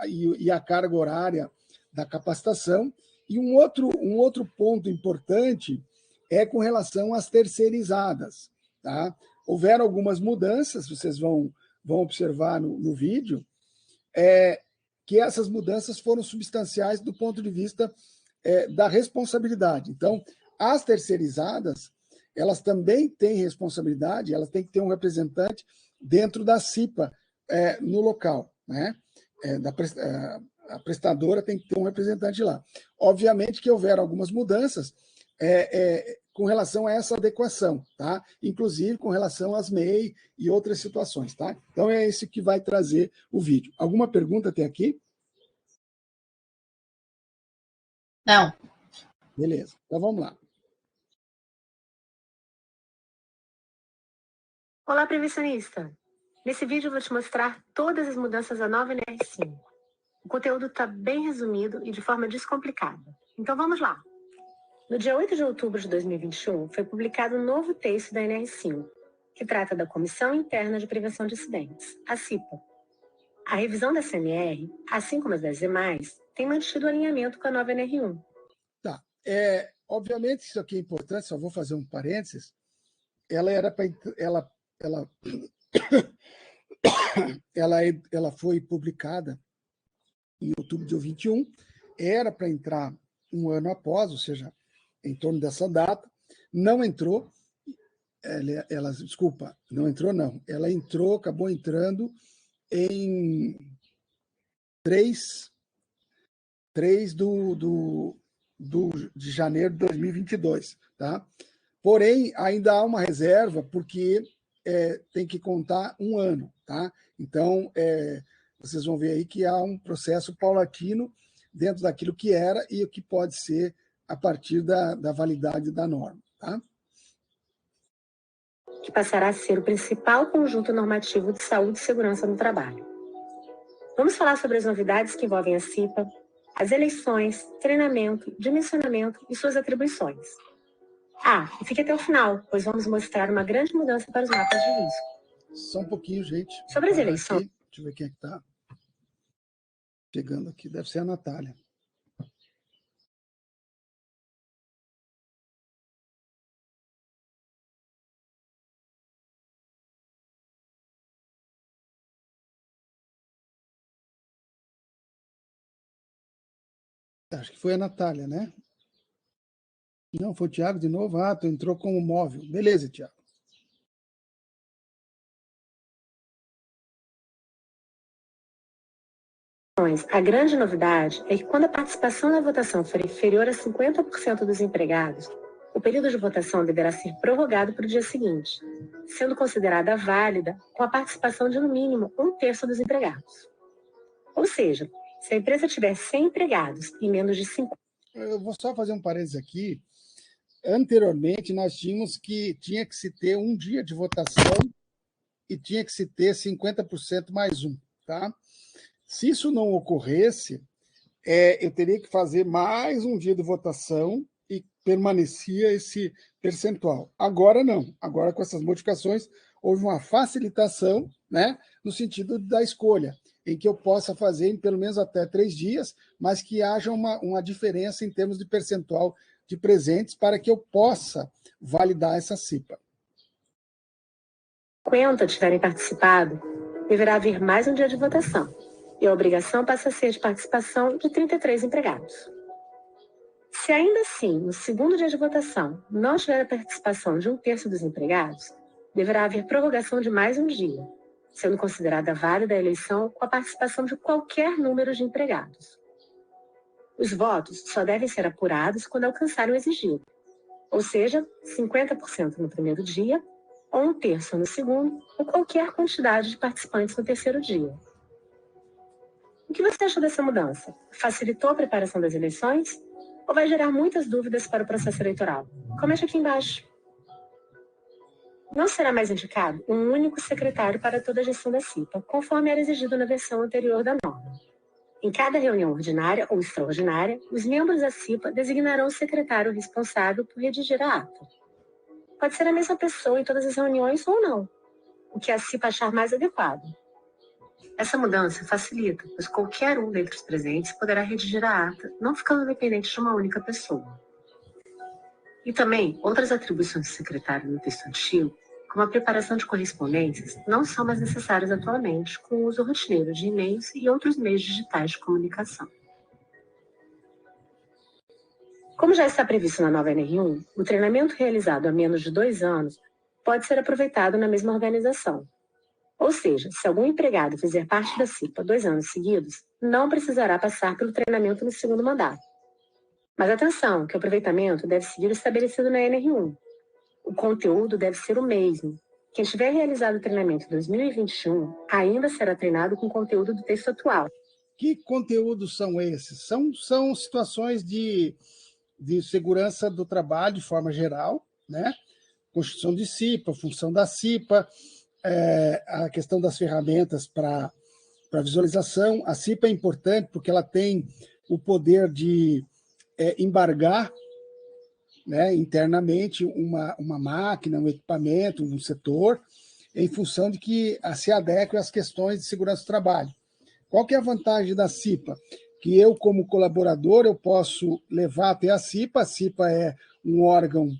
e a carga horária da capacitação. E um outro ponto importante é com relação às terceirizadas. Tá? Houveram algumas mudanças, vocês vão observar no vídeo, que essas mudanças foram substanciais do ponto de vista da responsabilidade. Então, as terceirizadas, elas também têm responsabilidade, elas têm que ter um representante dentro da CIPA no local. Né? A prestadora tem que ter um representante lá. Obviamente que houveram algumas mudanças com relação a essa adequação, tá? Inclusive com relação às MEI e outras situações. Tá? Então, é esse que vai trazer o vídeo. Alguma pergunta até aqui? Não. Beleza, então vamos lá. Olá, previsionista! Nesse vídeo eu vou te mostrar todas as mudanças da nova NR5. O conteúdo está bem resumido e de forma descomplicada. Então vamos lá! No dia 8 de outubro de 2021, foi publicado um novo texto da NR5, que trata da Comissão Interna de Prevenção de Acidentes, a CIPA. A revisão da CMR, assim como as das demais, tem mantido o alinhamento com a nova NR1. Tá. Obviamente, isso aqui é importante, só vou fazer um parênteses. Ela foi publicada em outubro de 2021, era para entrar um ano após, ou seja, em torno dessa data, não entrou. Desculpa, não entrou, não. Ela acabou entrando em 3 de janeiro de 2022. Tá? Porém, ainda há uma reserva, porque tem que contar um ano. Tá? Então, vocês vão ver aí que há um processo paulatino dentro daquilo que era e o que pode ser a partir da validade da norma. Tá? Que passará a ser o principal conjunto normativo de saúde e segurança no trabalho. Vamos falar sobre as novidades que envolvem a CIPA, as eleições, treinamento, dimensionamento e suas atribuições. E fique até o final, pois vamos mostrar uma grande mudança para os mapas de risco. Só um pouquinho, gente. Sobre as eleições... Aqui. Deixa eu ver quem é que está chegando aqui. Deve ser a Natália. Acho que foi a Natália, né? Não, foi o Tiago de novo. Tu entrou com o móvel. Beleza, Tiago. A grande novidade é que quando a participação na votação for inferior a 50% dos empregados, o período de votação deverá ser prorrogado para o dia seguinte, sendo considerada válida com a participação de, no mínimo, 1/3 dos empregados. Ou seja, se a empresa tiver 100 empregados e menos de 50... Eu vou só fazer um parênteses aqui. Anteriormente, nós tinha que se ter um dia de votação e tinha que se ter 50% mais um. Tá? Se isso não ocorresse, eu teria que fazer mais um dia de votação e permanecia esse percentual. Agora não. Agora, com essas modificações, houve uma facilitação, né, no sentido da escolha, em que eu possa fazer em pelo menos até 3 dias, mas que haja uma diferença em termos de percentual de presentes para que eu possa validar essa CIPA. 50 tiverem participado, deverá haver mais um dia de votação, e a obrigação passa a ser de participação de 33 empregados. Se ainda assim, no segundo dia de votação, não tiver a participação de 1/3 dos empregados, deverá haver prorrogação de mais um dia, sendo considerada válida a eleição com a participação de qualquer número de empregados. Os votos só devem ser apurados quando alcançarem o exigido, ou seja, 50% no primeiro dia, ou 1/3 no segundo, ou qualquer quantidade de participantes no terceiro dia. O que você achou dessa mudança? Facilitou a preparação das eleições? Ou vai gerar muitas dúvidas para o processo eleitoral? Comente aqui embaixo. Não será mais indicado um único secretário para toda a gestão da CIPA, conforme era exigido na versão anterior da norma. Em cada reunião ordinária ou extraordinária, os membros da CIPA designarão o secretário responsável por redigir a ata. Pode ser a mesma pessoa em todas as reuniões ou não, o que a CIPA achar mais adequado. Essa mudança facilita, pois qualquer um dentre os presentes poderá redigir a ata, não ficando dependente de uma única pessoa. E também, outras atribuições do secretário no texto antigo, como a preparação de correspondências, não são mais necessárias atualmente com o uso rotineiro de e-mails e outros meios digitais de comunicação. Como já está previsto na nova NR1, o treinamento realizado há menos de 2 anos pode ser aproveitado na mesma organização. Ou seja, se algum empregado fizer parte da CIPA 2 anos seguidos, não precisará passar pelo treinamento no segundo mandato. Mas atenção, que o aproveitamento deve seguir o estabelecido na NR1. O conteúdo deve ser o mesmo. Quem tiver realizado o treinamento em 2021 ainda será treinado com o conteúdo do texto atual. Que conteúdos são esses? São situações de segurança do trabalho de forma geral, né? Constituição de CIPA, função da CIPA, a questão das ferramentas para visualização. A CIPA é importante porque ela tem o poder de embargar, né, internamente uma máquina, um equipamento, um setor, em função de que se adeque às questões de segurança do trabalho. Qual que é a vantagem da CIPA? Que eu, como colaborador, eu posso levar até a CIPA é um órgão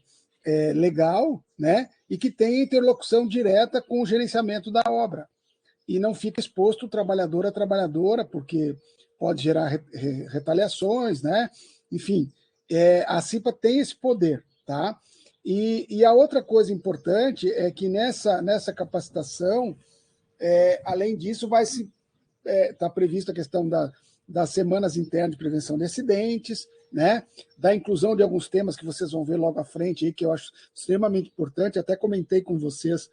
legal, né, e que tem interlocução direta com o gerenciamento da obra. E não fica exposto o trabalhador a trabalhadora, porque pode gerar retaliações, né? Enfim, a CIPA tem esse poder, tá? E a outra coisa importante é que nessa capacitação, além disso, vai se está prevista a questão das semanas internas de prevenção de acidentes, né? Da inclusão de alguns temas que vocês vão ver logo à frente, aí, que eu acho extremamente importante, até comentei com vocês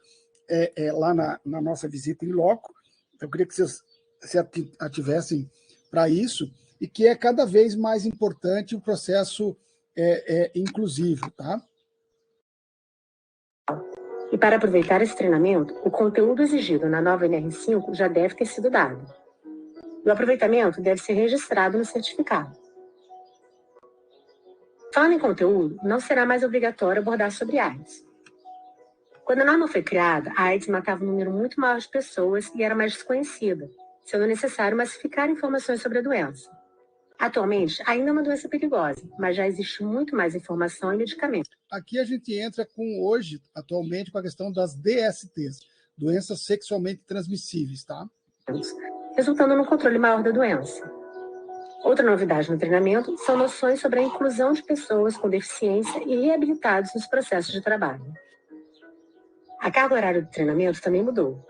lá na nossa visita em loco, eu queria que vocês se ativessem para isso, e que é cada vez mais importante o processo inclusivo, tá? E para aproveitar esse treinamento, o conteúdo exigido na nova NR5 já deve ter sido dado. E o aproveitamento deve ser registrado no certificado. Falando em conteúdo, não será mais obrigatório abordar sobre AIDS. Quando a norma foi criada, a AIDS matava um número muito maior de pessoas e era mais desconhecida, sendo necessário massificar informações sobre a doença. Atualmente, ainda é uma doença perigosa, mas já existe muito mais informação e medicamento. Aqui a gente entra atualmente, com a questão das DSTs, doenças sexualmente transmissíveis, tá? Resultando no controle maior da doença. Outra novidade no treinamento são noções sobre a inclusão de pessoas com deficiência e reabilitados nos processos de trabalho. A carga horária do treinamento também mudou.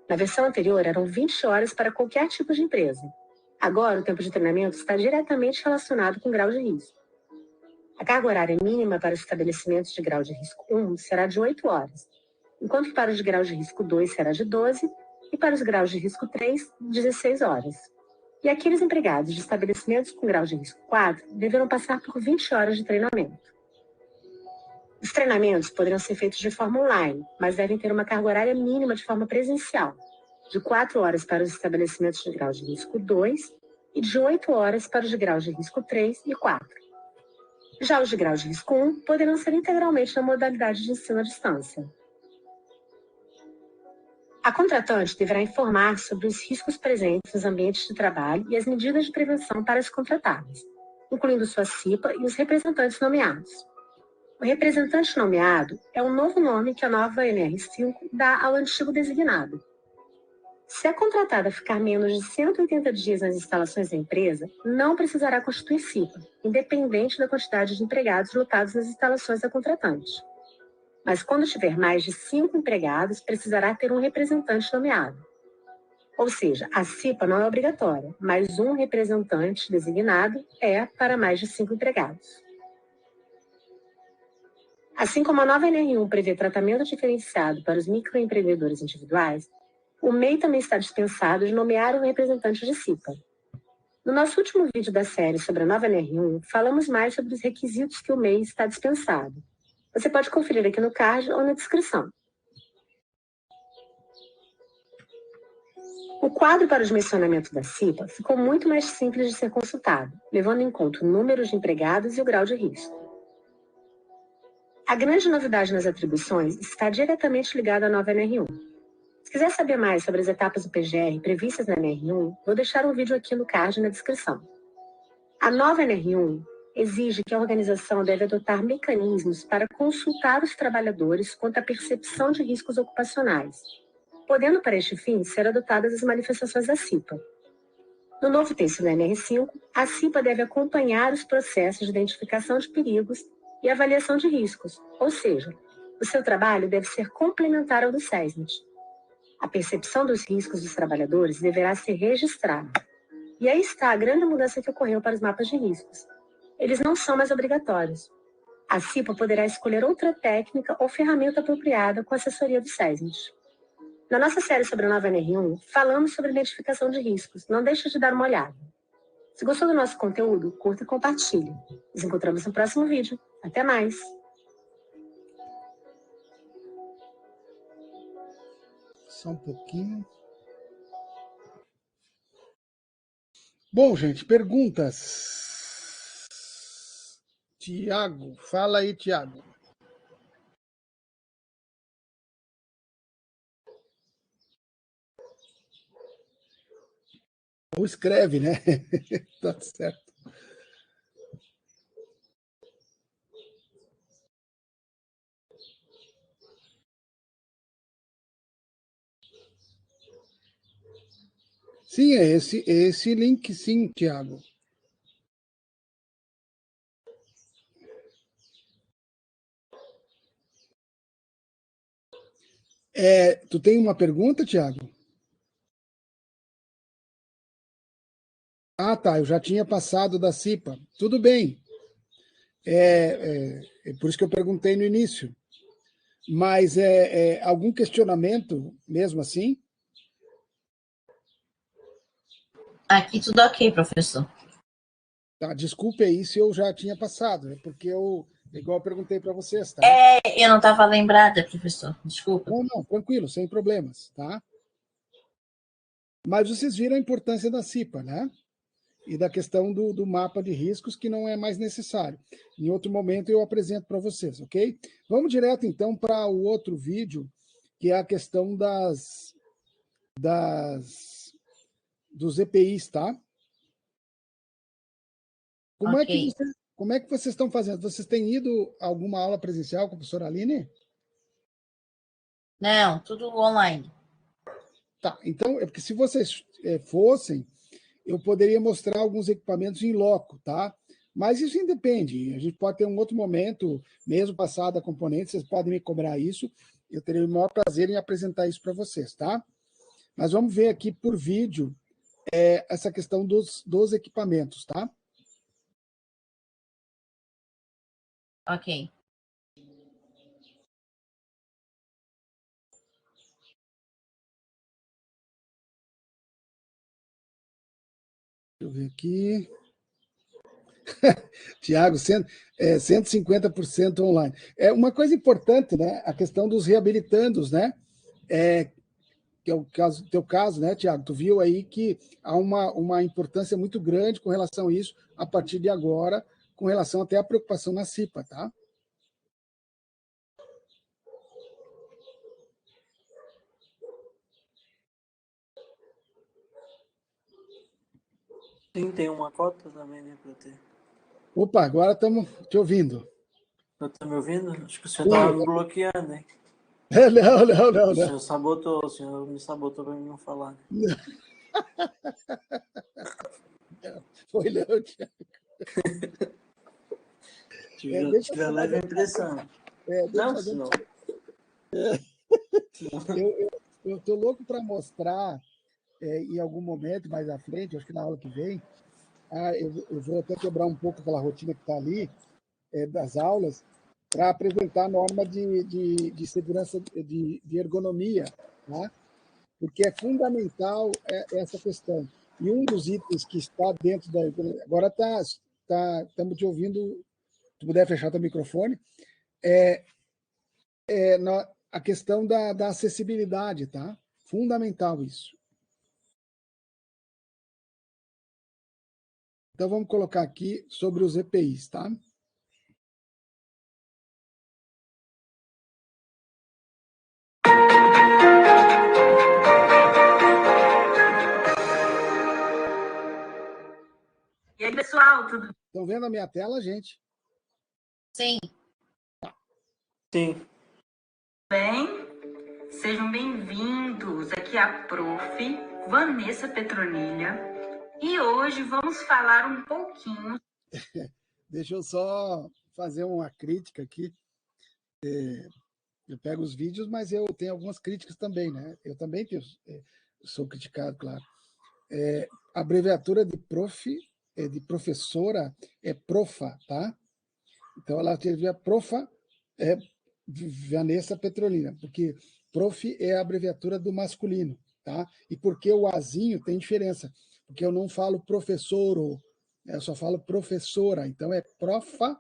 Na versão anterior, eram 20 horas para qualquer tipo de empresa. Agora, o tempo de treinamento está diretamente relacionado com o grau de risco. A carga horária mínima para os estabelecimentos de grau de risco 1 será de 8 horas, enquanto que para os graus de risco 2 será de 12 e para os graus de risco 3, 16 horas. E aqueles empregados de estabelecimentos com grau de risco 4 deverão passar por 20 horas de treinamento. Os treinamentos poderão ser feitos de forma online, mas devem ter uma carga horária mínima de forma presencial, de 4 horas para os estabelecimentos de grau de risco 2 e de 8 horas para os de graus de risco 3 e 4. Já os de grau de risco 1 poderão ser integralmente na modalidade de ensino à distância. A contratante deverá informar sobre os riscos presentes nos ambientes de trabalho e as medidas de prevenção para as contratadas, incluindo sua CIPA e os representantes nomeados. O representante nomeado é um novo nome que a nova NR5 dá ao antigo designado. Se a contratada ficar menos de 180 dias nas instalações da empresa, não precisará constituir CIPA, independente da quantidade de empregados lotados nas instalações da contratante. Mas quando tiver mais de 5 empregados, precisará ter um representante nomeado. Ou seja, a CIPA não é obrigatória, mas um representante designado é para mais de 5 empregados. Assim como a nova NR1 prevê tratamento diferenciado para os microempreendedores individuais, o MEI também está dispensado de nomear um representante de CIPA. No nosso último vídeo da série sobre a nova NR1, falamos mais sobre os requisitos que o MEI está dispensado. Você pode conferir aqui no card ou na descrição. O quadro para o dimensionamento da CIPA ficou muito mais simples de ser consultado, levando em conta o número de empregados e o grau de risco. A grande novidade nas atribuições está diretamente ligada à nova NR1. Se quiser saber mais sobre as etapas do PGR previstas na NR1, vou deixar um vídeo aqui no card e na descrição. A nova NR1 exige que a organização deve adotar mecanismos para consultar os trabalhadores quanto à percepção de riscos ocupacionais, podendo, para este fim, ser adotadas as manifestações da CIPA. No novo texto da NR5, a CIPA deve acompanhar os processos de identificação de perigos e avaliação de riscos, ou seja, o seu trabalho deve ser complementar ao do SESMIT. A percepção dos riscos dos trabalhadores deverá ser registrada. E aí está a grande mudança que ocorreu para os mapas de riscos. Eles não são mais obrigatórios. A CIPA poderá escolher outra técnica ou ferramenta apropriada com a assessoria do SESMIT. Na nossa série sobre a nova NR1, falamos sobre identificação de riscos. Não deixe de dar uma olhada. Se gostou do nosso conteúdo, curta e compartilhe. Nos encontramos no próximo vídeo. Até mais! Só um pouquinho. Bom, gente, perguntas. Tiago, fala aí, Tiago. Ou escreve, né? Tá certo. Sim, é esse link, sim, Tiago. Tu tem uma pergunta, Tiago? Ah, tá, eu já tinha passado da CIPA. Tudo bem. É por isso que eu perguntei no início. Mas algum questionamento mesmo assim? Aqui tudo ok, professor. Tá, desculpe aí se eu já tinha passado, é porque igual eu perguntei para vocês, tá? Eu não estava lembrada, professor, desculpa. Não, tranquilo, sem problemas, tá? Mas vocês viram a importância da CIPA, né? E da questão do mapa de riscos, que não é mais necessário. Em outro momento eu apresento para vocês, ok? Vamos direto, então, para o outro vídeo, que é a questão dos EPIs, tá? Como é que vocês estão fazendo? Vocês têm ido a alguma aula presencial com a professora Aline? Não, tudo online. Tá, então, é porque se vocês fossem, eu poderia mostrar alguns equipamentos em loco, tá? Mas isso independe, a gente pode ter um outro momento, mesmo passado a componente, vocês podem me cobrar isso, eu terei o maior prazer em apresentar isso para vocês, tá? Mas vamos ver aqui por vídeo essa questão dos equipamentos, tá? Ok. Deixa eu ver aqui. Tiago, 150% online. É uma coisa importante, né? A questão dos reabilitandos, né? Que é o teu caso, né, Tiago? Tu viu aí que há uma importância muito grande com relação a isso a partir de agora, com relação até à preocupação na CIPA, tá? Sim, tem uma cota também, né, para ter. Opa, agora estamos te ouvindo. Tá me ouvindo? Acho que o senhor estava me bloqueando, hein? Não. O senhor sabotou, o senhor me sabotou para mim não falar. Foi não, Tiago. Tive a leve impressão. Eu estou louco para mostrar em algum momento, mais à frente, acho que na aula que vem, eu vou até quebrar um pouco aquela rotina que está ali, das aulas, para apresentar a norma de segurança, de ergonomia, tá? Porque é fundamental essa questão. E um dos itens que está dentro da ergonomia, agora estamos te ouvindo, se puder fechar teu microfone, a questão da acessibilidade, tá? Fundamental isso. Então, vamos colocar aqui sobre os EPIs, tá? E aí, pessoal, tudo Estão vendo a minha tela, gente? Sim. Sim. bem? Sejam bem-vindos. Aqui é a prof. Vanessa Petronilha. E hoje vamos falar um pouquinho... Deixa eu só fazer uma crítica aqui. Eu pego os vídeos, mas eu tenho algumas críticas também, né? Eu também sou criticado, claro. A abreviatura de de professora é profa, tá? Então ela escrevia profa Vanessa Petrolina, porque prof é a abreviatura do masculino, tá? E porque o azinho tem diferença, porque eu não falo professoro, eu só falo professora, então é profa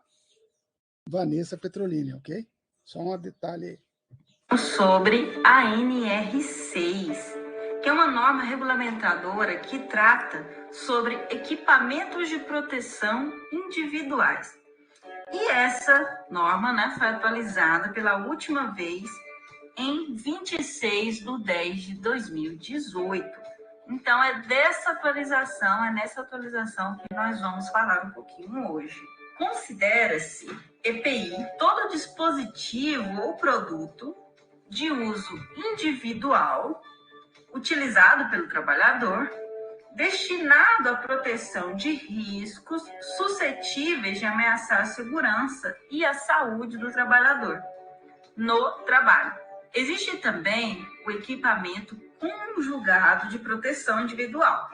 Vanessa Petrolina, ok? Só um detalhe aí. Sobre a NR6, que é uma norma regulamentadora que trata sobre equipamentos de proteção individuais. E essa norma, né, foi atualizada pela última vez em 26/10/2018. Então, é nessa atualização que nós vamos falar um pouquinho hoje. Considera-se EPI todo dispositivo ou produto de uso individual, utilizado pelo trabalhador, destinado à proteção de riscos suscetíveis de ameaçar a segurança e a saúde do trabalhador no trabalho. Existe também o equipamento conjugado de proteção individual,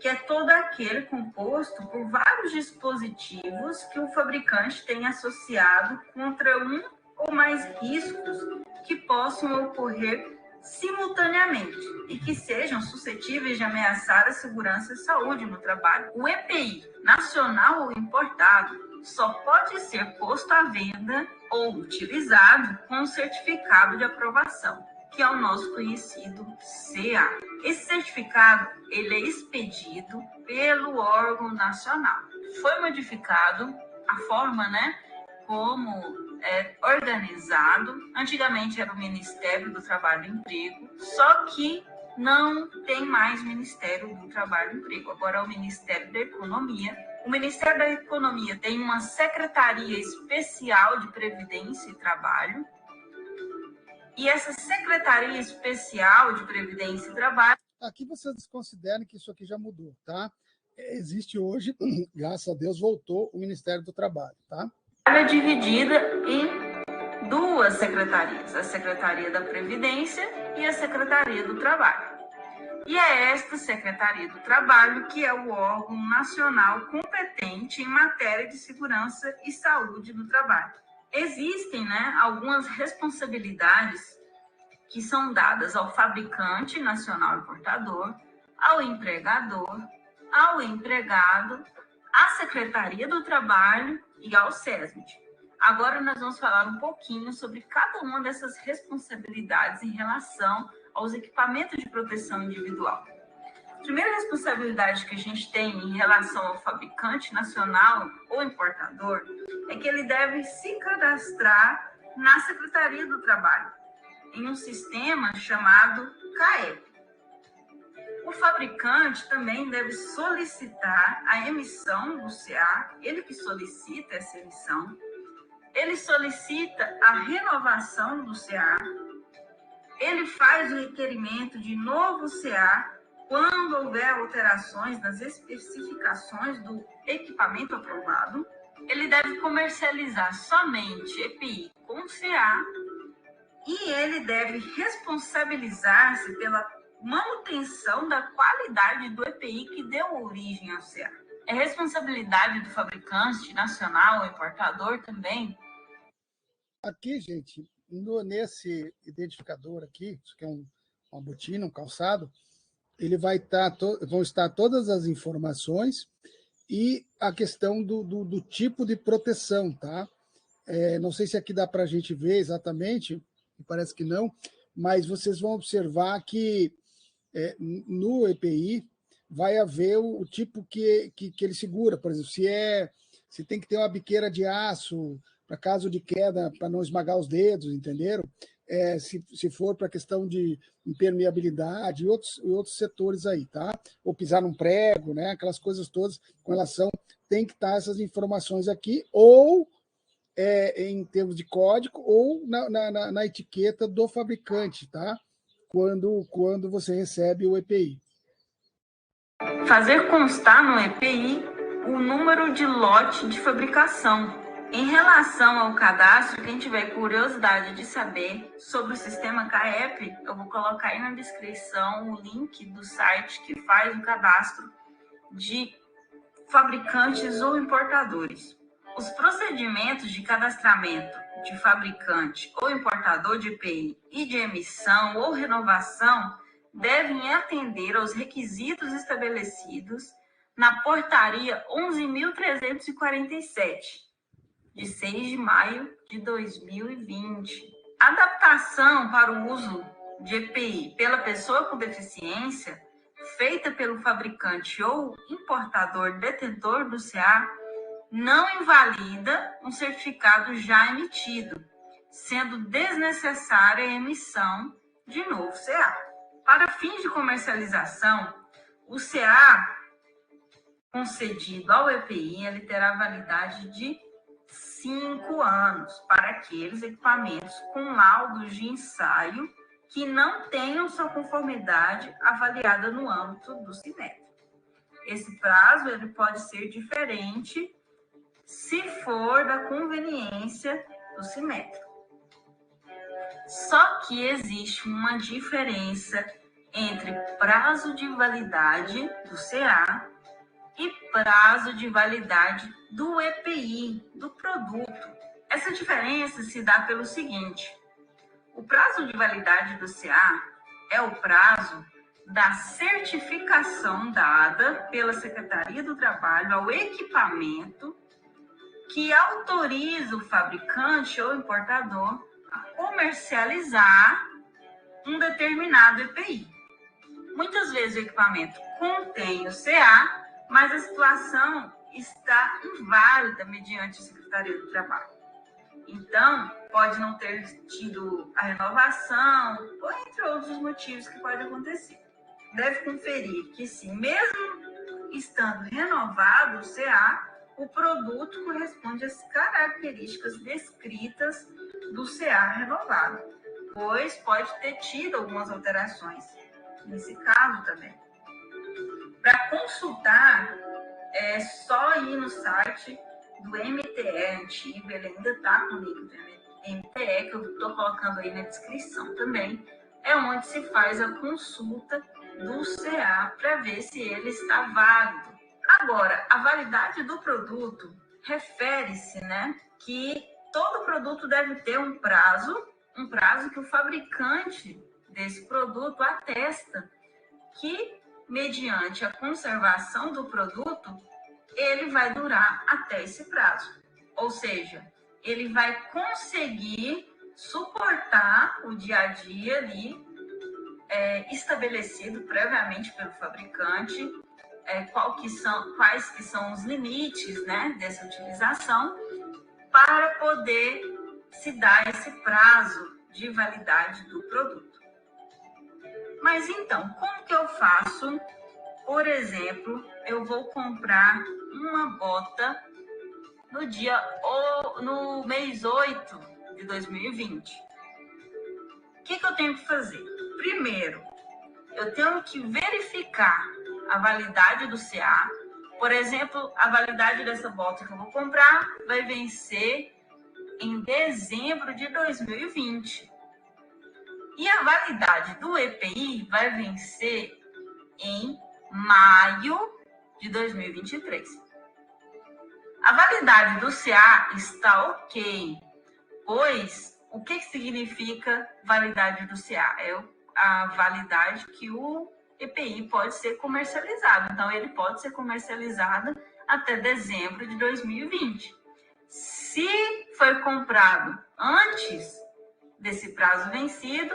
que é todo aquele composto por vários dispositivos que o fabricante tem associado contra um ou mais riscos que possam ocorrer simultaneamente e que sejam suscetíveis de ameaçar a segurança e saúde no trabalho. O EPI, nacional ou importado, só pode ser posto à venda ou utilizado com o certificado de aprovação, que é o nosso conhecido CA. Esse certificado ele é expedido pelo órgão nacional. Foi modificado a forma, né, como é organizado. Antigamente era o Ministério do Trabalho e Emprego, só que não tem mais Ministério do Trabalho e Emprego, agora é o Ministério da Economia. O Ministério da Economia tem uma Secretaria Especial de Previdência e Trabalho, e essa Secretaria Especial de Previdência e Trabalho... Aqui vocês desconsiderem que isso aqui já mudou, tá? Existe hoje, graças a Deus, voltou o Ministério do Trabalho, tá? É dividida em duas secretarias, a Secretaria da Previdência e a Secretaria do Trabalho. E é esta Secretaria do Trabalho que é o órgão nacional competente em matéria de segurança e saúde do trabalho. Existem, né, algumas responsabilidades que são dadas ao fabricante nacional importador, ao empregador, ao empregado, à Secretaria do Trabalho e ao SESMIT. Agora nós vamos falar um pouquinho sobre cada uma dessas responsabilidades em relação aos equipamentos de proteção individual. A primeira responsabilidade que a gente tem em relação ao fabricante nacional ou importador é que ele deve se cadastrar na Secretaria do Trabalho, em um sistema chamado CAEP. O fabricante também deve solicitar a emissão do CA, ele que solicita essa emissão, ele solicita a renovação do CA, ele faz o requerimento de novo CA quando houver alterações nas especificações do equipamento aprovado, ele deve comercializar somente EPI com CA e ele deve responsabilizar-se pela manutenção da qualidade do EPI que deu origem ao CA. É responsabilidade do fabricante nacional ou importador também. Aqui, gente, nesse identificador aqui, isso aqui é uma botina, um calçado, ele vão estar todas as informações e a questão do tipo de proteção, tá? Não sei se aqui dá para a gente ver exatamente, parece que não, mas vocês vão observar que no EPI vai haver o tipo que ele segura, por exemplo, se tem que ter uma biqueira de aço para caso de queda, para não esmagar os dedos, entenderam? Se for para questão de impermeabilidade e outros setores aí, tá? Ou pisar num prego, né? Aquelas coisas todas com relação, tem que estar essas informações aqui, ou em termos de código, ou na etiqueta do fabricante, tá? Quando você recebe o EPI. Fazer constar no EPI o número de lote de fabricação. Em relação ao cadastro, quem tiver curiosidade de saber sobre o sistema CAEP, eu vou colocar aí na descrição o link do site que faz o cadastro de fabricantes ou importadores. Os procedimentos de cadastramento de fabricante ou importador de EPI e de emissão ou renovação devem atender aos requisitos estabelecidos na Portaria 11.347, de 6 de maio de 2020. A adaptação para o uso de EPI pela pessoa com deficiência, feita pelo fabricante ou importador detentor do CA, não invalida um certificado já emitido, sendo desnecessária a emissão de novo CA. Para fins de comercialização, o CA concedido ao EPI ele terá validade de 5 anos para aqueles equipamentos com laudos de ensaio que não tenham sua conformidade avaliada no âmbito do Simetro. Esse prazo ele pode ser diferente se for da conveniência do Simetro. Só que existe uma diferença entre prazo de validade do CA e prazo de validade do EPI, do produto. Essa diferença se dá pelo seguinte: o prazo de validade do CA é o prazo da certificação dada pela Secretaria do Trabalho ao equipamento que autoriza o fabricante ou importador a comercializar um determinado EPI. Muitas vezes o equipamento contém o CA, mas a situação está inválida mediante a Secretaria do Trabalho. Então, pode não ter tido a renovação, ou entre outros motivos que podem acontecer. Deve conferir que, sim, mesmo estando renovado o CA, o produto corresponde às características descritas do CA renovado, pois pode ter tido algumas alterações nesse caso também. Para consultar, é só ir no site do MTE antigo, ele ainda está com o link do MTE, que eu estou colocando aí na descrição também, é onde se faz a consulta do CA para ver se ele está válido. Agora, a validade do produto refere-se, que todo produto deve ter um prazo que o fabricante desse produto atesta que, mediante a conservação do produto, ele vai durar até esse prazo. Ou seja, ele vai conseguir suportar o dia a dia ali estabelecido previamente pelo fabricante, quais que são os limites, né, dessa utilização, para poder se dar esse prazo de validade do produto. Mas então, como que eu faço? Por exemplo, eu vou comprar uma bota no mês 8 de 2020. O que eu tenho que fazer? Primeiro, eu tenho que verificar a validade do CA. Por exemplo, a validade dessa bota que eu vou comprar vai vencer em dezembro de 2020. E a validade do EPI vai vencer em maio de 2023. A validade do CA está ok, pois o que significa validade do CA? É a validade que o EPI pode ser comercializado. Então, ele pode ser comercializado até dezembro de 2020. Se foi comprado antes desse prazo vencido,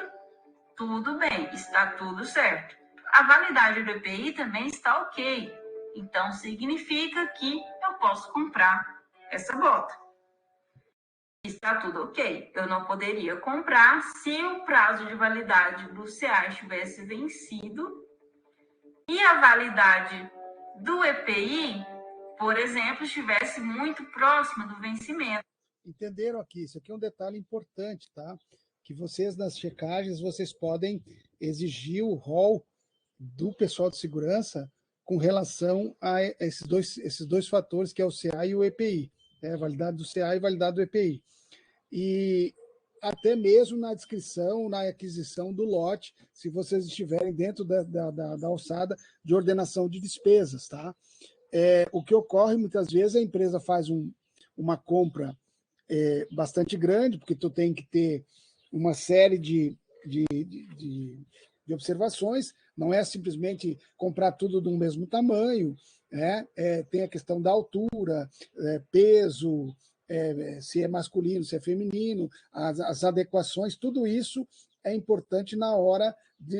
tudo bem, está tudo certo. A validade do EPI também está ok. Então, significa que eu posso comprar essa bota. Está tudo ok. Eu não poderia comprar se o prazo de validade do CA estivesse vencido e a validade do EPI, por exemplo, estivesse muito próxima do vencimento. Entenderam aqui? Isso aqui é um detalhe importante, tá? Que vocês, nas checagens, vocês podem exigir o rol do pessoal de segurança com relação a esses dois fatores, que é o CA e o EPI, né? Validade do CA e validade do EPI. E até mesmo na descrição, na aquisição do lote, se vocês estiverem dentro da alçada de ordenação de despesas, tá? O que ocorre muitas vezes, a empresa faz uma compra bastante grande, porque tu tem que ter uma série de observações, não é simplesmente comprar tudo do mesmo tamanho, né? Tem a questão da altura, peso, se é masculino, se é feminino, as adequações, tudo isso é importante na hora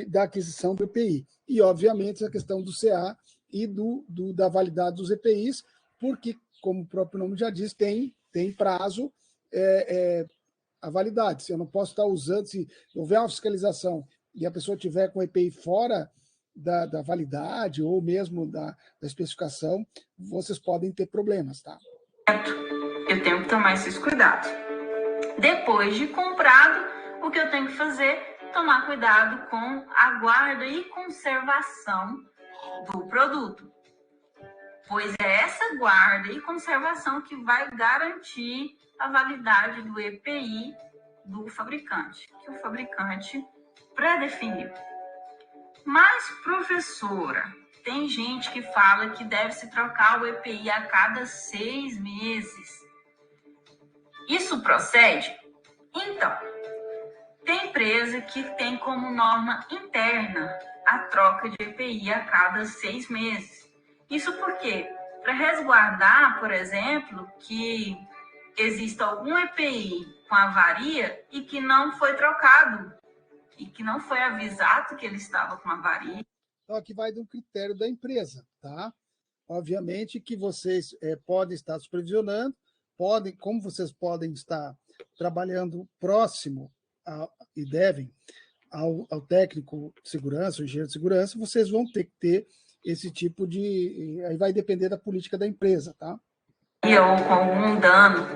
da aquisição do EPI. E, obviamente, a questão do CA e da validade dos EPIs, porque, como o próprio nome já diz, tem prazo a validade. Se eu não posso estar usando, se houver uma fiscalização e a pessoa tiver com o EPI fora da validade ou mesmo da especificação, vocês podem ter problemas, tá? Eu tenho que tomar esses cuidados. Depois de comprado, o que eu tenho que fazer? Tomar cuidado com a guarda e conservação do produto. Pois é essa guarda e conservação que vai garantir a validade do EPI do fabricante, que o fabricante pré-definiu. Mas, professora, tem gente que fala que deve se trocar o EPI a cada 6 meses. Isso procede? Então, tem empresa que tem como norma interna a troca de EPI a cada 6 meses. Isso por quê? Para resguardar, por exemplo, que exista algum EPI com avaria e que não foi trocado, e que não foi avisado que ele estava com avaria. Então, aqui vai do critério da empresa, tá? Obviamente que vocês podem estar supervisionando, como vocês podem estar trabalhando próximo e devem ao técnico de segurança, ao engenheiro de segurança, vocês vão ter que ter esse tipo de... Aí vai depender da política da empresa, tá? Ou com algum dano.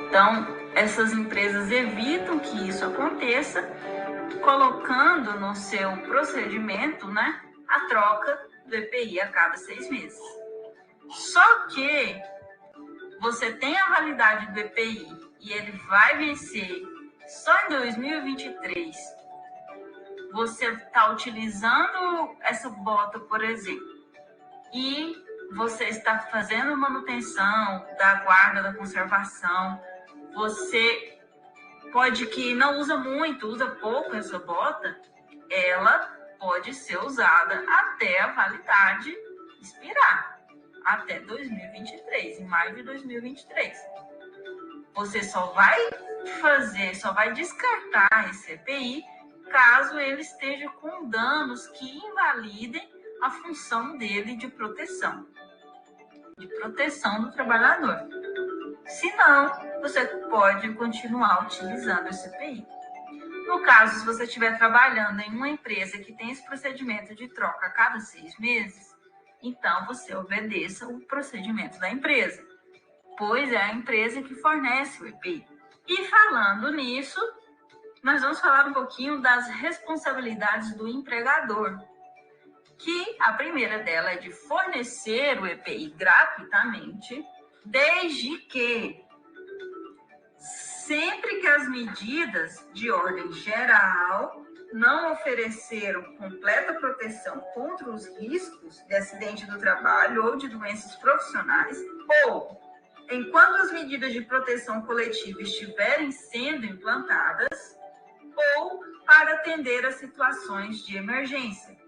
Então, essas empresas evitam que isso aconteça, colocando no seu procedimento, né, a troca do EPI a cada 6 meses. Só que você tem a validade do EPI e ele vai vencer só em 2023. Você está utilizando essa bota, por exemplo, e você está fazendo manutenção da guarda, da conservação, você pode que não usa muito, usa pouco essa bota, ela pode ser usada até a validade expirar, até 2023, em maio de 2023. Você só vai descartar esse EPI caso ele esteja com danos que invalidem a função dele de proteção do trabalhador. Se não, você pode continuar utilizando esse EPI. No caso, se você estiver trabalhando em uma empresa que tem esse procedimento de troca a cada 6 meses, então você obedeça o procedimento da empresa, pois é a empresa que fornece o EPI. E falando nisso, nós vamos falar um pouquinho das responsabilidades do empregador, que a primeira dela é de fornecer o EPI gratuitamente, desde que sempre que as medidas de ordem geral não ofereceram completa proteção contra os riscos de acidente do trabalho ou de doenças profissionais, ou enquanto as medidas de proteção coletiva estiverem sendo implantadas, ou para atender a situações de emergência.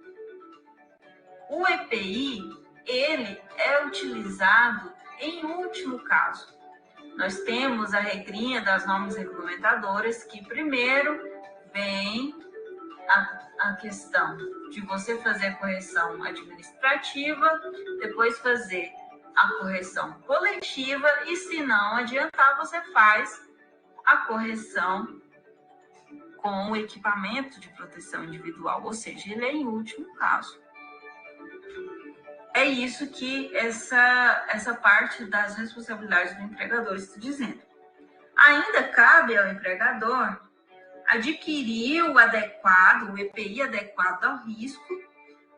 O EPI, ele é utilizado em último caso. Nós temos a regrinha das normas regulamentadoras, que primeiro vem a questão de você fazer a correção administrativa, depois fazer a correção coletiva e, se não adiantar, você faz a correção com o equipamento de proteção individual, ou seja, ele é em último caso. É isso que essa parte das responsabilidades do empregador está dizendo. Ainda cabe ao empregador adquirir o EPI adequado ao risco.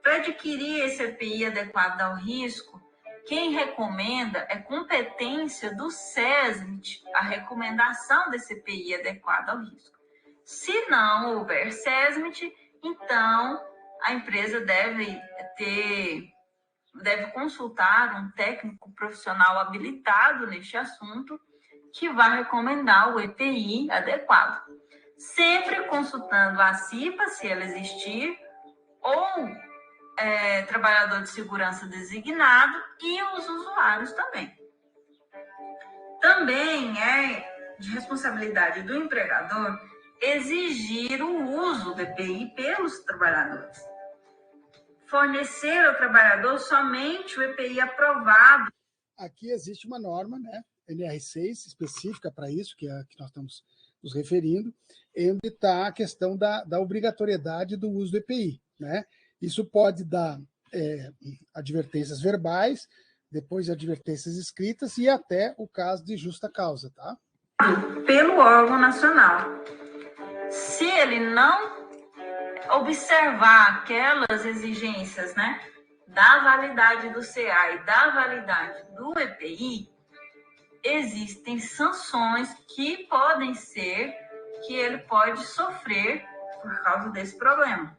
Para adquirir esse EPI adequado ao risco, quem recomenda é competência do SESMIT, a recomendação desse EPI adequado ao risco. Se não houver SESMIT, então a empresa deve consultar um técnico profissional habilitado neste assunto, que vai recomendar o EPI adequado. Sempre consultando a CIPA, se ela existir, ou trabalhador de segurança designado, e os usuários também. Também é de responsabilidade do empregador exigir o uso do EPI pelos trabalhadores. Fornecer ao trabalhador somente o EPI aprovado. Aqui existe uma norma, né, NR6, específica para isso, que é a que nós estamos nos referindo, onde está a questão da obrigatoriedade do uso do EPI. Né? Isso pode dar advertências verbais, depois advertências escritas e até o caso de justa causa. Tá? Pelo órgão nacional. Se ele não observar aquelas exigências, né, da validade do CA e da validade do EPI, existem sanções que podem ser que ele pode sofrer por causa desse problema.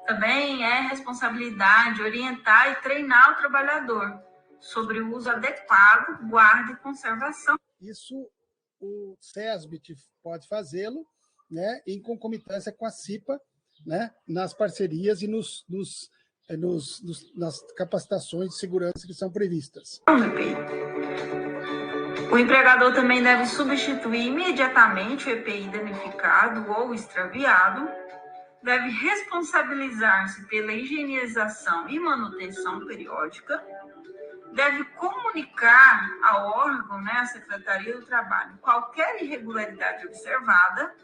Também é responsabilidade orientar e treinar o trabalhador sobre o uso adequado, guarda e conservação. Isso o SESBIT pode fazê-lo, né, em concomitância com a CIPA, né, nas parcerias e nas capacitações de segurança que são previstas. O empregador também deve substituir imediatamente o EPI danificado ou extraviado, deve responsabilizar-se pela higienização e manutenção periódica, deve comunicar ao órgão, né, à Secretaria do Trabalho, qualquer irregularidade observada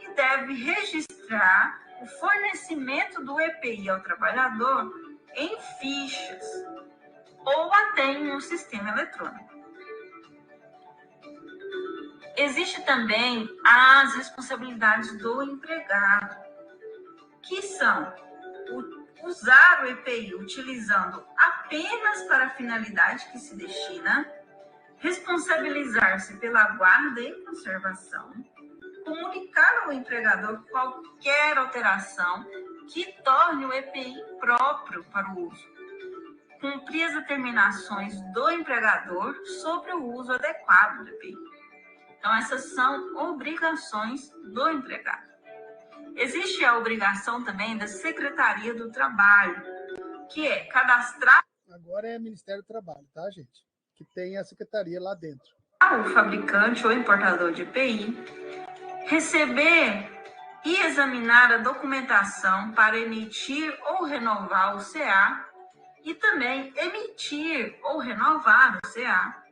e deve registrar o fornecimento do EPI ao trabalhador em fichas ou até em um sistema eletrônico. Existe também as responsabilidades do empregado, que são usar o EPI utilizando apenas para a finalidade que se destina, responsabilizar-se pela guarda e conservação, comunicar ao empregador qualquer alteração que torne o EPI próprio para o uso, cumprir as determinações do empregador sobre o uso adequado do EPI. Então, essas são obrigações do empregado. Existe a obrigação também da Secretaria do Trabalho, que é cadastrar... Agora é Ministério do Trabalho, tá, gente? Que tem a secretaria lá dentro. O fabricante ou importador de EPI, receber e examinar a documentação para emitir ou renovar o CA e também emitir ou renovar o CA,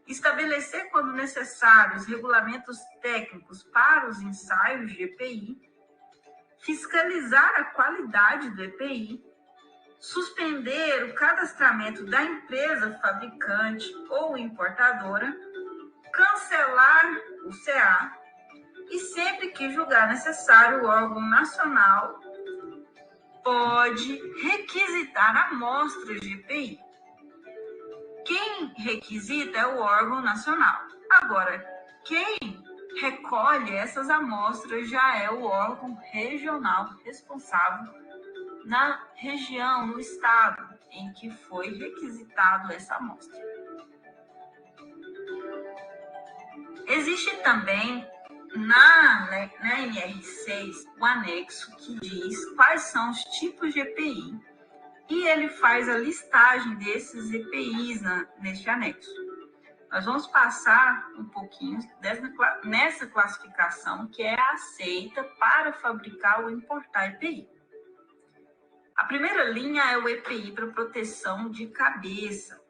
estabelecer, quando necessário, os regulamentos técnicos para os ensaios de EPI, fiscalizar a qualidade do EPI, suspender o cadastramento da empresa fabricante ou importadora, cancelar o CA e, sempre que julgar necessário, o órgão nacional pode requisitar amostras de EPI. Quem requisita é o órgão nacional. Agora, quem recolhe essas amostras já é o órgão regional responsável na região, no estado em que foi requisitado essa amostra. Existe também na NR6 o anexo que diz quais são os tipos de EPI e ele faz a listagem desses EPIs neste anexo. Nós vamos passar um pouquinho nessa classificação que é aceita para fabricar ou importar EPI. A primeira linha é o EPI para proteção de cabeça,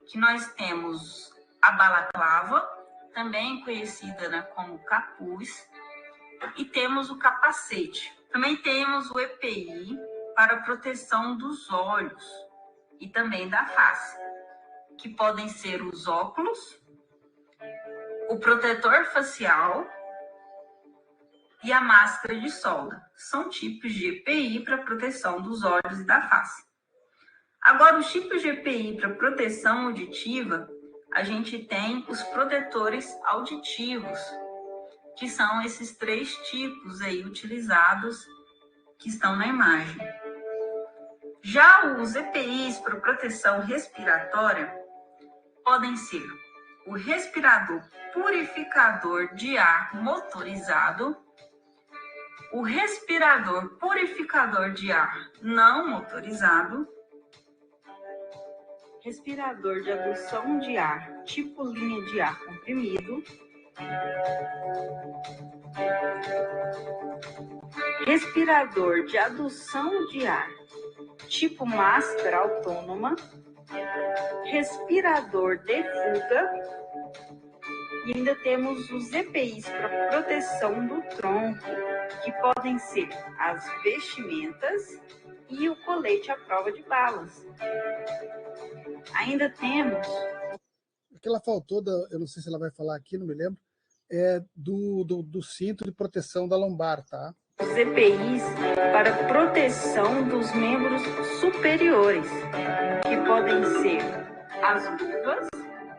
que nós temos a balaclava, também conhecida como capuz, e temos o capacete. Também temos o EPI para proteção dos olhos e também da face, que podem ser os óculos, o protetor facial e a máscara de solda. São tipos de EPI para proteção dos olhos e da face. Agora, os tipos de EPI para proteção auditiva, a gente tem os protetores auditivos, que são esses 3 tipos aí utilizados que estão na imagem. Já os EPIs para proteção respiratória podem ser o respirador purificador de ar motorizado, o respirador purificador de ar não motorizado, respirador de adução de ar tipo linha de ar comprimido, respirador de adução de ar tipo máscara autônoma, respirador de fuga, e ainda temos os EPIs para proteção do tronco, que podem ser as vestimentas e o colete à prova de balas. Ainda temos... O que ela faltou, eu não sei se ela vai falar aqui, não me lembro, é do cinto de proteção da lombar, tá? Os EPIs para proteção dos membros superiores, que podem ser as luvas,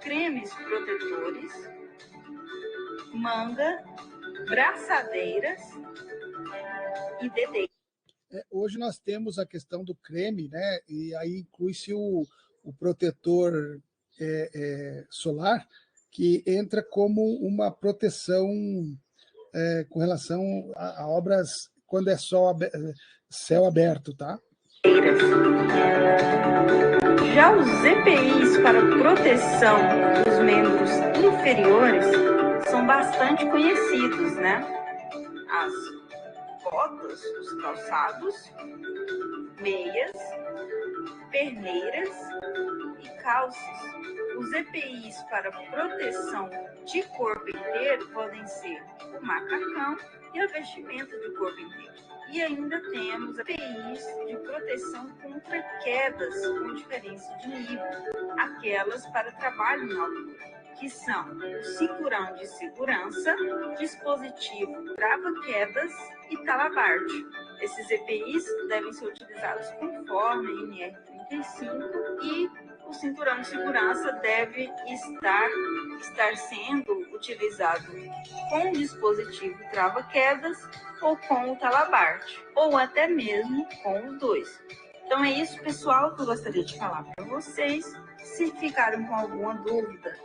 cremes protetores, manga, braçadeiras e dedeiros. Hoje nós temos a questão do creme, né? E aí inclui-se o protetor solar, que entra como uma proteção com relação a obras quando é céu aberto, tá? Já os EPIs para proteção dos membros inferiores são bastante conhecidos, né? As botas, os calçados, meias, perneiras e calças. Os EPIs para proteção de corpo inteiro podem ser o macacão e a vestimenta de corpo inteiro. E ainda temos EPIs de proteção contra quedas com diferença de nível, aquelas para trabalho na altura, que são o cinturão de segurança, dispositivo trava-quedas e talabarte. Esses EPIs devem ser utilizados conforme a NR35 e o cinturão de segurança deve estar sendo utilizado com o dispositivo trava-quedas ou com o talabarte, ou até mesmo com os dois. Então é isso, pessoal, que eu gostaria de falar para vocês. Se ficaram com alguma dúvida.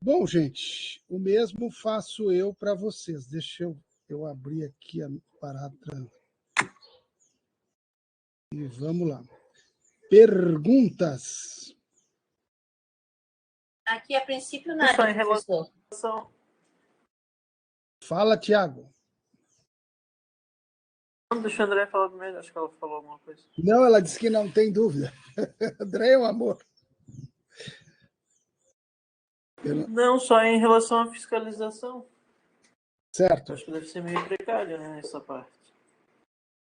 Bom, gente, o mesmo faço eu para vocês. Deixa eu abrir aqui a parada e vamos lá. Perguntas? Aqui, a princípio, nada, professor. Fala, Tiago. Deixa a André falar primeiro, acho que ela falou alguma coisa. Não, ela disse que não tem dúvida. André é um amor. Não, só em relação à fiscalização. Certo. Acho que deve ser meio precário, né, nessa parte.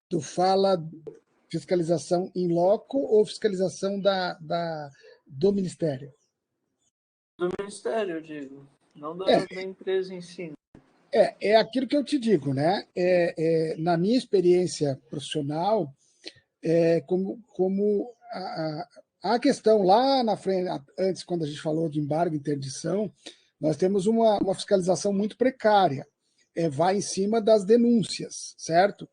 Tu fala fiscalização in loco ou fiscalização do Ministério? Do Ministério, eu digo. Não da empresa em si. É aquilo que eu te digo, né? Na minha experiência profissional, como a questão lá na frente, antes, quando a gente falou de embargo e interdição, nós temos uma fiscalização muito precária. Vai em cima das denúncias, certo?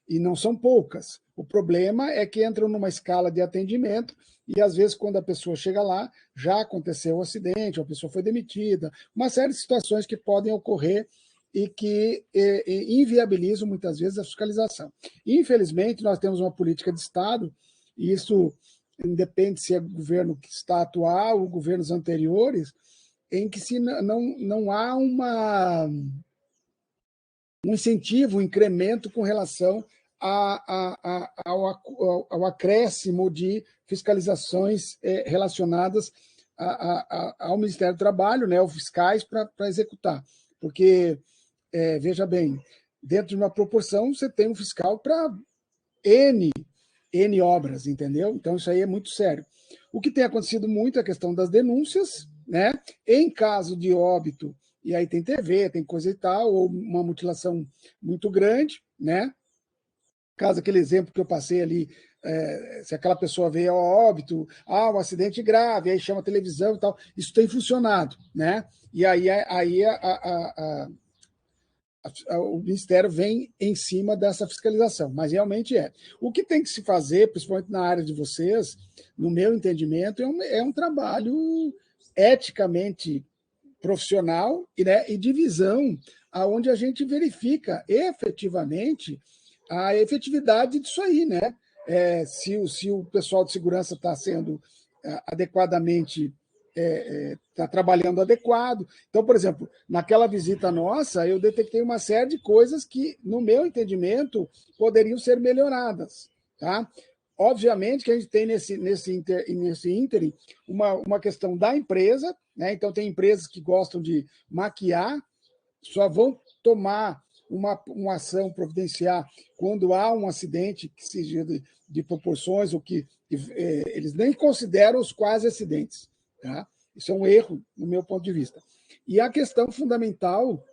E não são poucas. O problema é que entram numa escala de atendimento e, às vezes, quando a pessoa chega lá, já aconteceu o acidente, ou a pessoa foi demitida, uma série de situações que podem ocorrer e que inviabilizam, muitas vezes, a fiscalização. Infelizmente, nós temos uma política de Estado, e isso independe se é o governo que está atual ou governos anteriores, em que se não há um incentivo, um incremento com relação ao acréscimo de fiscalizações relacionadas ao Ministério do Trabalho, né, os fiscais, para executar. Porque, veja bem, dentro de uma proporção, você tem um fiscal para N obras, entendeu? Então, isso aí é muito sério. O que tem acontecido muito é a questão das denúncias, né? Em caso de óbito, e aí tem TV, tem coisa e tal, ou uma mutilação muito grande, né? Caso aquele exemplo que eu passei ali, se aquela pessoa veio ao óbito, um acidente grave, aí chama a televisão e tal, isso tem funcionado, né? E aí o Ministério vem em cima dessa fiscalização, mas realmente é. O que tem que se fazer, principalmente na área de vocês, no meu entendimento, é um trabalho eticamente profissional e de visão, onde a gente verifica efetivamente a efetividade disso aí, né? Se o pessoal de segurança está sendo adequadamente, está trabalhando adequado. Então, por exemplo, naquela visita nossa, eu detectei uma série de coisas que, no meu entendimento, poderiam ser melhoradas, tá? Obviamente que a gente tem nesse ínterim uma questão da empresa, né? Então, tem empresas que gostam de maquiar, só vão tomar uma ação, providenciar, quando há um acidente que seja de proporções, ou que eles nem consideram os quase acidentes. Tá? Isso é um erro, no meu ponto de vista. E a questão fundamental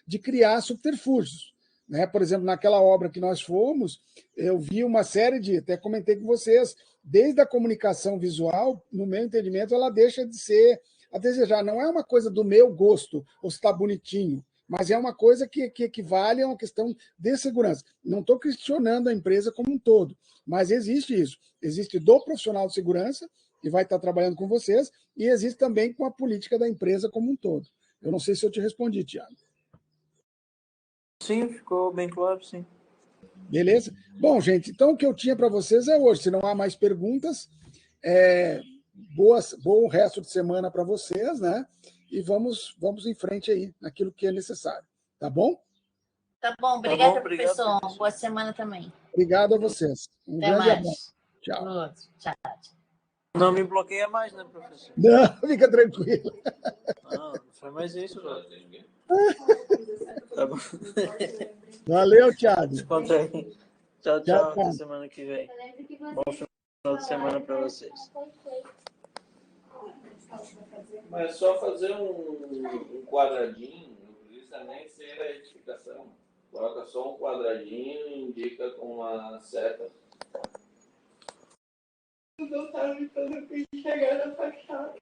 de criar subterfúgios. Né? Por exemplo, naquela obra que nós fomos, eu vi uma série de, até comentei com vocês, desde a comunicação visual, no meu entendimento, ela deixa de ser a desejar. Não é uma coisa do meu gosto, ou se está bonitinho, mas é uma coisa que equivale a uma questão de segurança. Não estou questionando a empresa como um todo, mas existe isso. Existe do profissional de segurança, que vai estar trabalhando com vocês, e existe também com a política da empresa como um todo. Eu não sei se eu te respondi, Tiago. Sim, ficou bem claro, sim. Beleza? Bom, gente, então o que eu tinha para vocês é hoje. Se não há mais perguntas, bom resto de semana para vocês, né? E vamos em frente aí, naquilo que é necessário. Tá bom? Tá bom, obrigada, professor. Boa semana também. Obrigado a vocês. Um Até grande mais. abraço. Tchau. Tchau. Não me bloqueia mais, né, professor? Não, fica tranquilo. Não foi mais isso, não. Tá bom. Valeu, Thiago. Desconta aí. Tchau, até semana que vem. Bom final de semana para vocês. Mas só fazer um quadradinho, não precisa nem ser a edificação. Coloca só um quadradinho e indica com uma seta. Não sabe quando eu chegar na fachada.